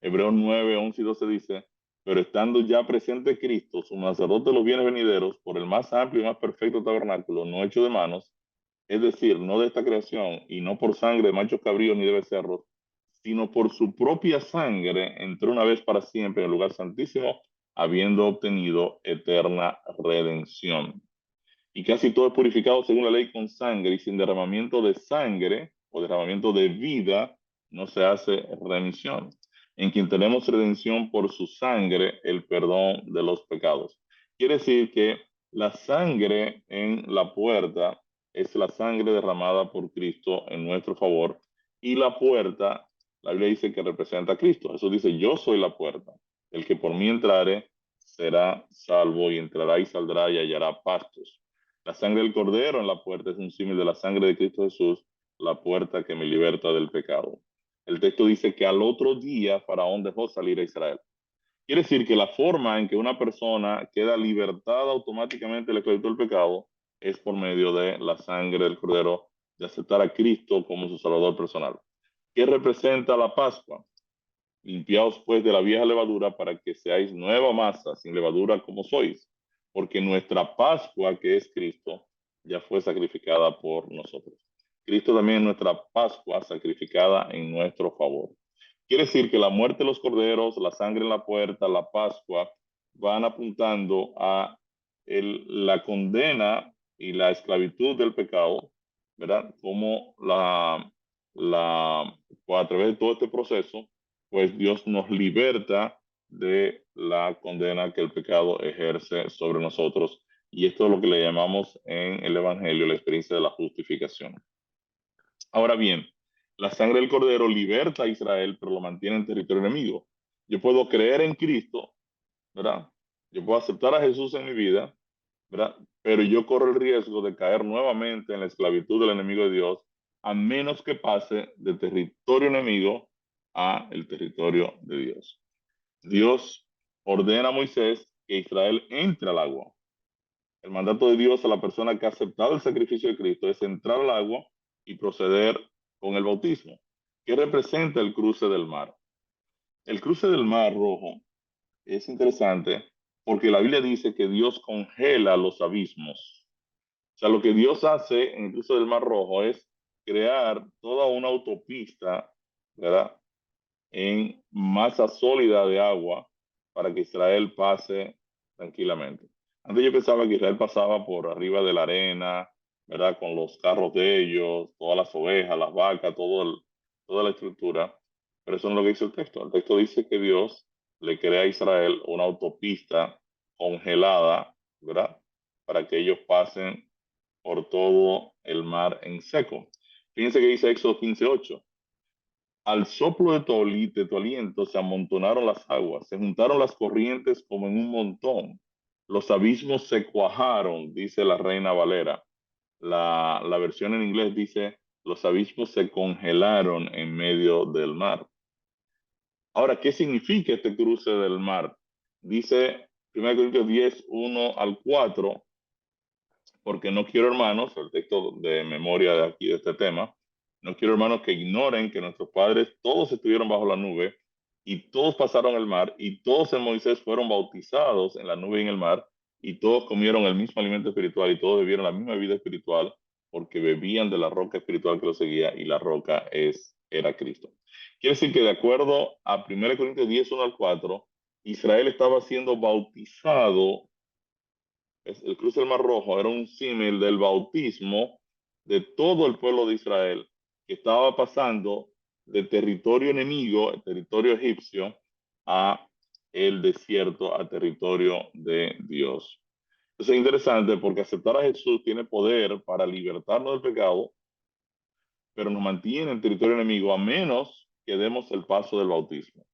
Hebreos 9:11 y 12 dice, pero estando ya presente Cristo, su sacerdote de los bienes venideros, por el más amplio y más perfecto tabernáculo, no hecho de manos, es decir, no de esta creación, y no por sangre de machos cabríos ni de becerros, sino por su propia sangre, entró una vez para siempre en el lugar santísimo, habiendo obtenido eterna redención. Y casi todo es purificado según la ley con sangre, y sin derramamiento de sangre o derramamiento de vida no se hace remisión. En quien tenemos redención por su sangre, el perdón de los pecados. Quiere decir que la sangre en la puerta es la sangre derramada por Cristo en nuestro favor, y la puerta, la Biblia dice que representa a Cristo. Eso dice, yo soy la puerta. El que por mí entrare será salvo, y entrará y saldrá y hallará pastos. La sangre del Cordero en la puerta es un símil de la sangre de Cristo Jesús, la puerta que me liberta del pecado. El texto dice que al otro día Faraón dejó salir a Israel. Quiere decir que la forma en que una persona queda libertada automáticamente de la esclavitud del pecado es por medio de la sangre del Cordero, de aceptar a Cristo como su Salvador personal. ¿Qué representa la Pascua? Limpiaos pues de la vieja levadura para que seáis nueva masa, sin levadura como sois, porque nuestra Pascua, que es Cristo, ya fue sacrificada por nosotros. Cristo también es nuestra Pascua sacrificada en nuestro favor. Quiere decir que la muerte de los corderos, la sangre en la puerta, la Pascua, van apuntando a la condena y la esclavitud del pecado, ¿verdad? Como a través de todo este proceso, pues Dios nos liberta de la condena que el pecado ejerce sobre nosotros. Y esto es lo que le llamamos en el Evangelio la experiencia de la justificación. Ahora bien, la sangre del cordero liberta a Israel, pero lo mantiene en territorio enemigo. Yo puedo creer en Cristo, ¿verdad? Yo puedo aceptar a Jesús en mi vida, ¿verdad? Pero yo corro el riesgo de caer nuevamente en la esclavitud del enemigo de Dios, a menos que pase de territorio enemigo a el territorio de Dios. Dios ordena a Moisés que Israel entre al agua. El mandato de Dios a la persona que ha aceptado el sacrificio de Cristo es entrar al agua y proceder con el bautismo. ¿Qué representa el cruce del mar? El cruce del mar rojo es interesante porque la Biblia dice que Dios congela los abismos. O sea, lo que Dios hace en el cruce del mar rojo es crear toda una autopista, ¿verdad? En masa sólida de agua para que Israel pase tranquilamente. Antes yo pensaba que Israel pasaba por arriba de la arena, ¿verdad? Con los carros de ellos, todas las ovejas, las vacas, toda la estructura. Pero eso no es lo que dice el texto. El texto dice que Dios le crea a Israel una autopista congelada, ¿verdad? Para que ellos pasen por todo el mar en seco. Fíjense que dice Éxodo 15:8. Al soplo de tu aliento se amontonaron las aguas, se juntaron las corrientes como en un montón. Los abismos se cuajaron, dice la Reina Valera. La versión en inglés dice, los abismos se congelaron en medio del mar. Ahora, ¿qué significa este cruce del mar? Dice 1 Corintios 10, 1 al 4, porque no quiero, hermanos, el texto de memoria de aquí de este tema, no quiero, hermanos, que ignoren que nuestros padres todos estuvieron bajo la nube y todos pasaron el mar y todos en Moisés fueron bautizados en la nube y en el mar y todos comieron el mismo alimento espiritual y todos bebieron la misma vida espiritual porque bebían de la roca espiritual que los seguía y la roca era Cristo. Quiere decir que de acuerdo a 1 Corintios 10, 1 al 4, Israel estaba siendo bautizado. El cruce del Mar Rojo era un símil del bautismo de todo el pueblo de Israel que estaba pasando de territorio enemigo, el territorio egipcio, a el desierto, a territorio de Dios. Eso es interesante porque aceptar a Jesús tiene poder para libertarnos del pecado, pero nos mantiene en territorio enemigo a menos que demos el paso del bautismo.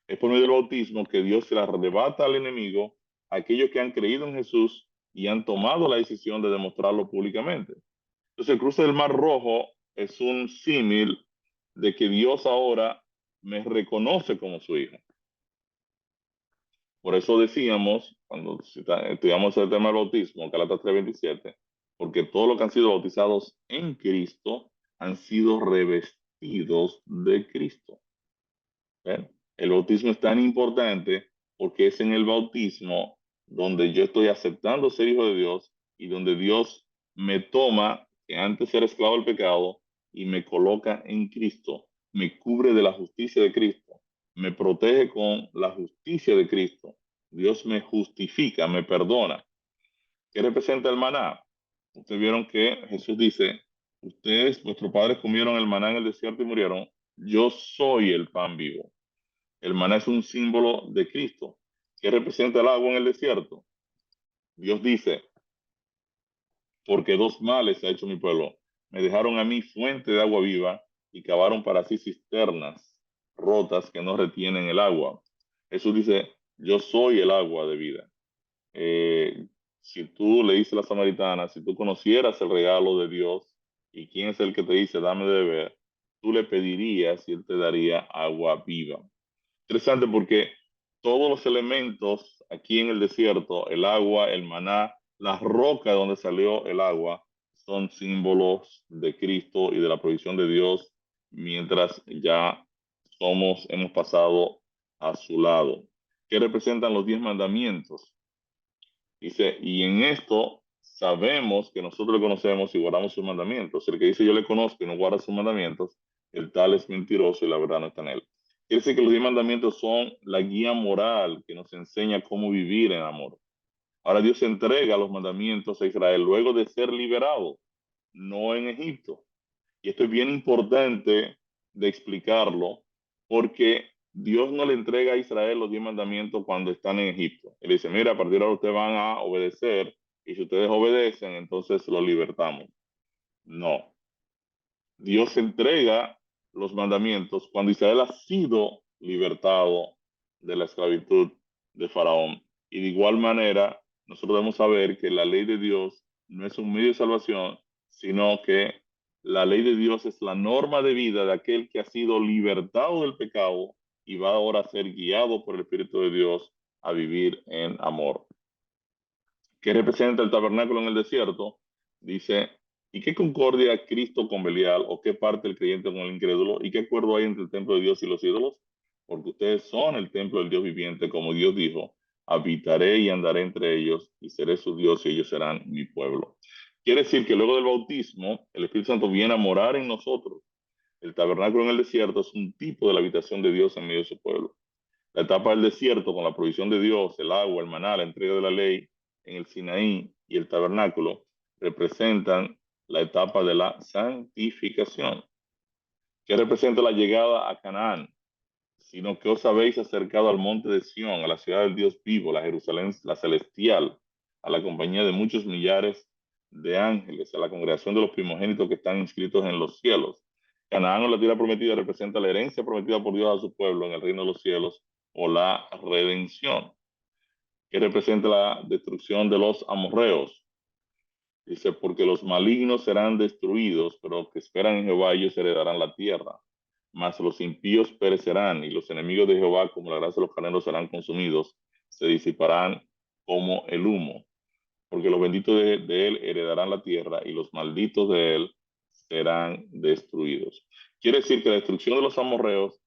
Es por medio del bautismo que Dios se la arrebata al enemigo a aquellos que han creído en Jesús y han tomado la decisión de demostrarlo públicamente. Entonces, el cruce del Mar Rojo es un símil de que Dios ahora me reconoce como su hijo. Por eso decíamos, cuando estudiamos el tema del bautismo, Galatas 3:27, porque todos los que han sido bautizados en Cristo han sido revestidos de Cristo. ¿Ven? El bautismo es tan importante porque es en el bautismo donde yo estoy aceptando ser hijo de Dios y donde Dios me toma, que antes era esclavo del pecado, y me coloca en Cristo, me cubre de la justicia de Cristo, me protege con la justicia de Cristo. Dios me justifica, me perdona. ¿Qué representa el maná? Ustedes vieron que Jesús dice, ustedes, vuestros padres comieron el maná en el desierto y murieron. Yo soy el pan vivo. El maná es un símbolo de Cristo. ¿Qué representa el agua en el desierto? Dios dice, porque dos males ha hecho mi pueblo. Me dejaron a mí fuente de agua viva y cavaron para sí cisternas rotas que no retienen el agua. Jesús dice, yo soy el agua de vida. Si tú le dices a la samaritana, si tú conocieras el regalo de Dios y quién es el que te dice, dame de beber, tú le pedirías y él te daría agua viva. Interesante porque todos los elementos aquí en el desierto, el agua, el maná, la roca de donde salió el agua, son símbolos de Cristo y de la provisión de Dios mientras ya hemos pasado a su lado. ¿Qué representan los 10 mandamientos? Dice, y en esto sabemos que nosotros le conocemos y guardamos sus mandamientos. El que dice yo le conozco y no guarda sus mandamientos, el tal es mentiroso y la verdad no está en él. Quiere decir que los 10 mandamientos son la guía moral que nos enseña cómo vivir en amor. Ahora Dios entrega los mandamientos a Israel luego de ser liberado, no en Egipto. Y esto es bien importante de explicarlo, porque Dios no le entrega a Israel los 10 mandamientos cuando están en Egipto. Él dice, mira, a partir de ahora ustedes van a obedecer, y si ustedes obedecen, entonces los libertamos. No. Dios entrega los mandamientos cuando Israel ha sido libertado de la esclavitud de Faraón. Y de igual manera, nosotros debemos saber que la ley de Dios no es un medio de salvación, sino que la ley de Dios es la norma de vida de aquel que ha sido libertado del pecado y va ahora a ser guiado por el Espíritu de Dios a vivir en amor. ¿Qué representa el tabernáculo en el desierto? Dice, ¿y qué concordia Cristo con Belial? ¿O qué parte el creyente con el incrédulo? ¿Y qué acuerdo hay entre el templo de Dios y los ídolos? Porque ustedes son el templo del Dios viviente, como Dios dijo, habitaré y andaré entre ellos y seré su Dios y ellos serán mi pueblo. Quiere decir que luego del bautismo, el Espíritu Santo viene a morar en nosotros. El tabernáculo en el desierto es un tipo de la habitación de Dios en medio de su pueblo. La etapa del desierto, con la provisión de Dios, el agua, el maná, la entrega de la ley en el Sinaí y el tabernáculo, representan la etapa de la santificación, que representa la llegada a Canaán, sino que os habéis acercado al monte de Sión, a la ciudad del Dios vivo, la Jerusalén, la celestial, a la compañía de muchos millares de ángeles, a la congregación de los primogénitos que están inscritos en los cielos. Canaán o la tierra prometida representa la herencia prometida por Dios a su pueblo en el reino de los cielos o la redención, que representa la destrucción de los amorreos. Dice, porque los malignos serán destruidos, pero los que esperan en Jehová, ellos heredarán la tierra. Mas los impíos perecerán, y los enemigos de Jehová, como la grasa de los carneros, serán consumidos, se disiparán como el humo. Porque los benditos de él heredarán la tierra, y los malditos de él serán destruidos. Quiere decir que la destrucción de los amorreos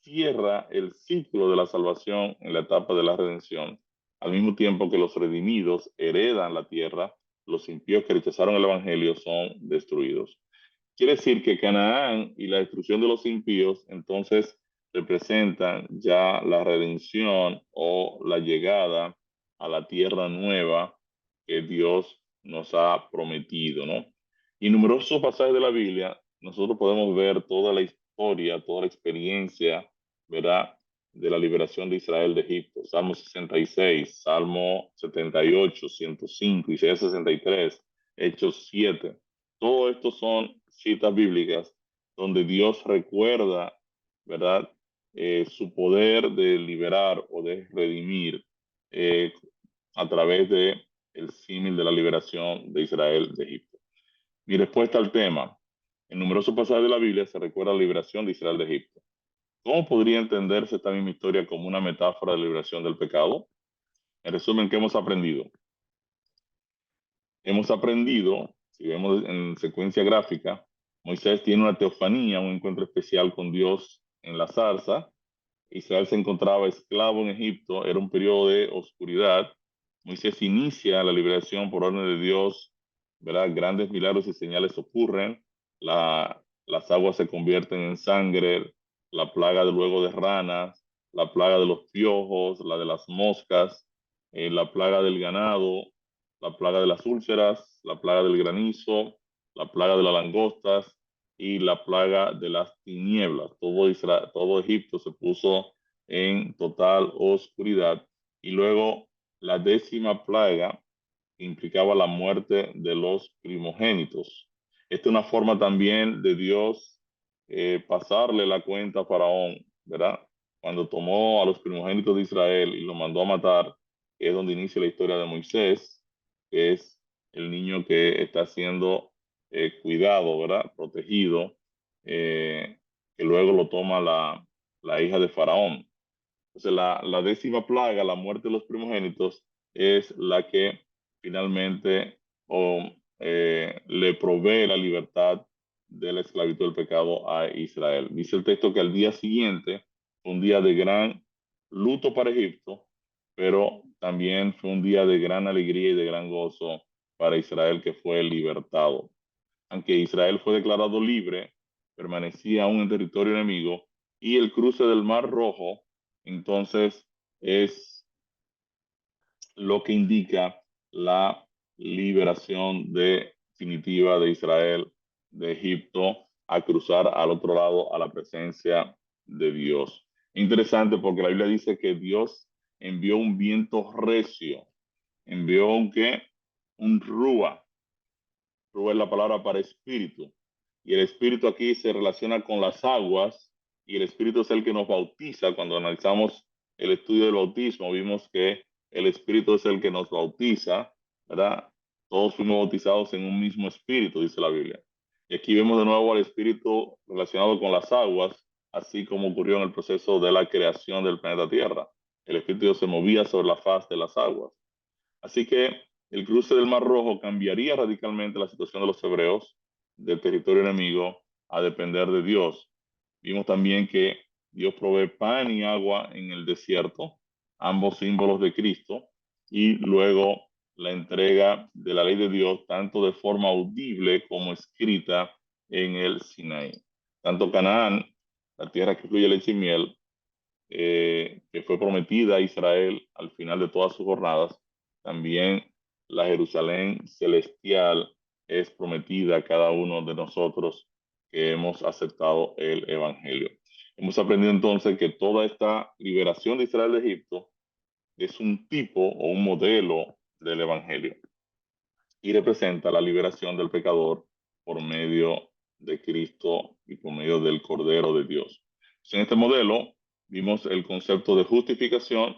cierra el ciclo de la salvación en la etapa de la redención, al mismo tiempo que los redimidos heredan la tierra, los impíos que rechazaron el evangelio son destruidos. Quiere decir que Canaán y la destrucción de los impíos entonces representan ya la redención o la llegada a la tierra nueva que Dios nos ha prometido, ¿no? Y en numerosos pasajes de la Biblia nosotros podemos ver toda la historia, toda la experiencia, ¿verdad? De la liberación de Israel de Egipto. Salmo 66, Salmo 78, 105, Isaías 63, Hechos 7. Todo esto son citas bíblicas donde Dios recuerda, ¿verdad? Su poder de liberar o de redimir eh, a través de el símil de la liberación de Israel de Egipto. Mi respuesta al tema: en numerosos pasajes de la Biblia se recuerda la liberación de Israel de Egipto. ¿Cómo podría entenderse esta misma historia como una metáfora de liberación del pecado? En resumen, ¿qué hemos aprendido? Hemos aprendido, si vemos en secuencia gráfica, Moisés tiene una teofanía, un encuentro especial con Dios en la zarza. Israel se encontraba esclavo en Egipto, era un periodo de oscuridad. Moisés inicia la liberación por orden de Dios, ¿verdad? Grandes milagros y señales ocurren, las aguas se convierten en sangre, la plaga de luego de ranas, la plaga de los piojos, la de las moscas, la plaga del ganado, la plaga de las úlceras, la plaga del granizo, la plaga de las langostas, y la plaga de las tinieblas. Todo Egipto se puso en total oscuridad. Y luego la 10ª plaga implicaba la muerte de los primogénitos. Esta es una forma también de Dios pasarle la cuenta a Faraón, ¿verdad? Cuando tomó a los primogénitos de Israel y los mandó a matar, es donde inicia la historia de Moisés, que es el niño que está siendo cuidado, ¿verdad? Protegido, que luego lo toma la hija de Faraón. Entonces, la 10ª plaga, la muerte de los primogénitos, es la que finalmente le provee la libertad de la esclavitud del pecado a Israel. Dice el texto que al día siguiente fue un día de gran luto para Egipto, pero también fue un día de gran alegría y de gran gozo para Israel, que fue libertado. Aunque Israel fue declarado libre, permanecía aún en territorio enemigo, y el cruce del Mar Rojo entonces es lo que indica la liberación definitiva de Israel de Egipto, a cruzar al otro lado a la presencia de Dios. Interesante, porque la Biblia dice que Dios envió un viento recio, envió un qué, un rúa. Rúa es la palabra para espíritu. Y el Espíritu aquí se relaciona con las aguas, y el Espíritu es el que nos bautiza. Cuando analizamos el estudio del bautismo, vimos que el Espíritu es el que nos bautiza, ¿verdad? Todos fuimos bautizados en un mismo Espíritu, dice la Biblia. Y aquí vemos de nuevo al Espíritu relacionado con las aguas, así como ocurrió en el proceso de la creación del planeta Tierra. El Espíritu se movía sobre la faz de las aguas. Así que el cruce del Mar Rojo cambiaría radicalmente la situación de los hebreos del territorio enemigo a depender de Dios. Vimos también que Dios provee pan y agua en el desierto, ambos símbolos de Cristo, y luego la entrega de la ley de Dios, tanto de forma audible como escrita en el Sinaí. Tanto Canaán, la tierra que fluye leche y miel, que fue prometida a Israel al final de todas sus jornadas, también la Jerusalén celestial es prometida a cada uno de nosotros que hemos aceptado el Evangelio. Hemos aprendido entonces que toda esta liberación de Israel de Egipto es un tipo o un modelo del Evangelio y representa la liberación del pecador por medio de Cristo y por medio del Cordero de Dios. En este modelo vimos el concepto de justificación,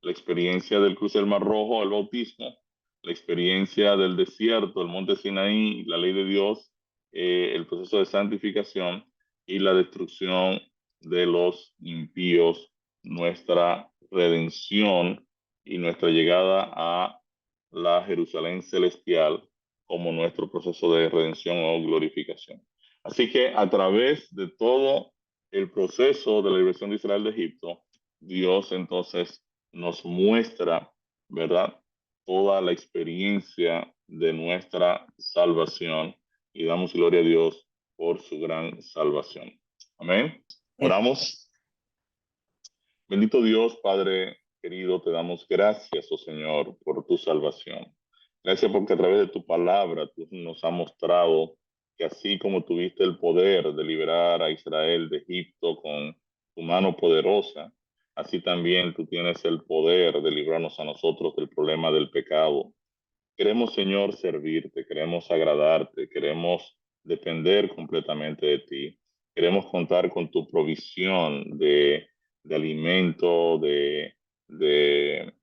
la experiencia del cruce del Mar Rojo, el bautismo, la experiencia del desierto, el monte Sinaí, la ley de Dios, el proceso de santificación y la destrucción de los impíos, nuestra redención y nuestra llegada a la Jerusalén celestial como nuestro proceso de redención o glorificación. Así que a través de todo el proceso de la liberación de Israel de Egipto, Dios entonces nos muestra, ¿verdad? Toda la experiencia de nuestra salvación y damos gloria a Dios por su gran salvación. Amén. Oramos. Bendito Dios, Padre querido, te damos gracias, oh Señor, por tu salvación. Gracias porque a través de tu palabra tú nos has mostrado que así como tuviste el poder de liberar a Israel de Egipto con tu mano poderosa, así también tú tienes el poder de librarnos a nosotros del problema del pecado. Queremos, Señor, servirte, queremos agradarte, queremos depender completamente de ti. Queremos contar con tu provisión de alimento, de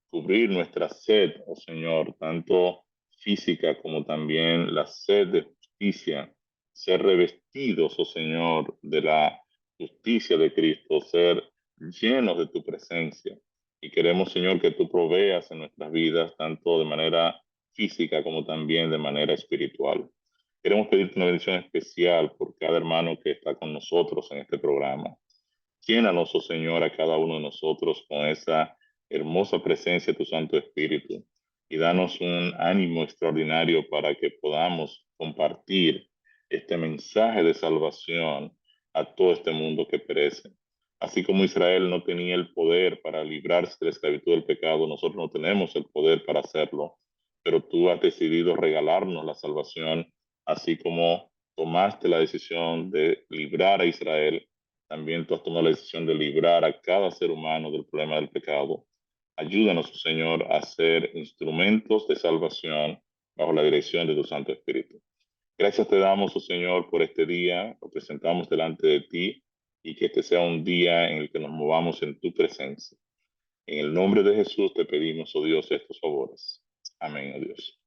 cubrir nuestra sed, oh Señor, tanto física como también la sed de justicia, ser revestidos, oh Señor, de la justicia de Cristo, ser llenos de tu presencia. Y queremos, Señor, que tú proveas en nuestras vidas, tanto de manera física como también de manera espiritual. Queremos pedirte una bendición especial por cada hermano que está con nosotros en este programa. Llénanos, oh Señor, a cada uno de nosotros con esa hermosa presencia de tu Santo Espíritu y danos un ánimo extraordinario para que podamos compartir este mensaje de salvación a todo este mundo que perece. Así como Israel no tenía el poder para librarse de la esclavitud del pecado, nosotros no tenemos el poder para hacerlo, pero tú has decidido regalarnos la salvación, así como tomaste la decisión de librar a Israel. También tú has tomado la decisión de librar a cada ser humano del problema del pecado. Ayúdanos, oh Señor, a ser instrumentos de salvación bajo la dirección de tu Santo Espíritu. Gracias te damos, oh Señor, por este día. Lo presentamos delante de ti y que este sea un día en el que nos movamos en tu presencia. En el nombre de Jesús te pedimos, oh Dios, estos favores. Amén, oh Dios.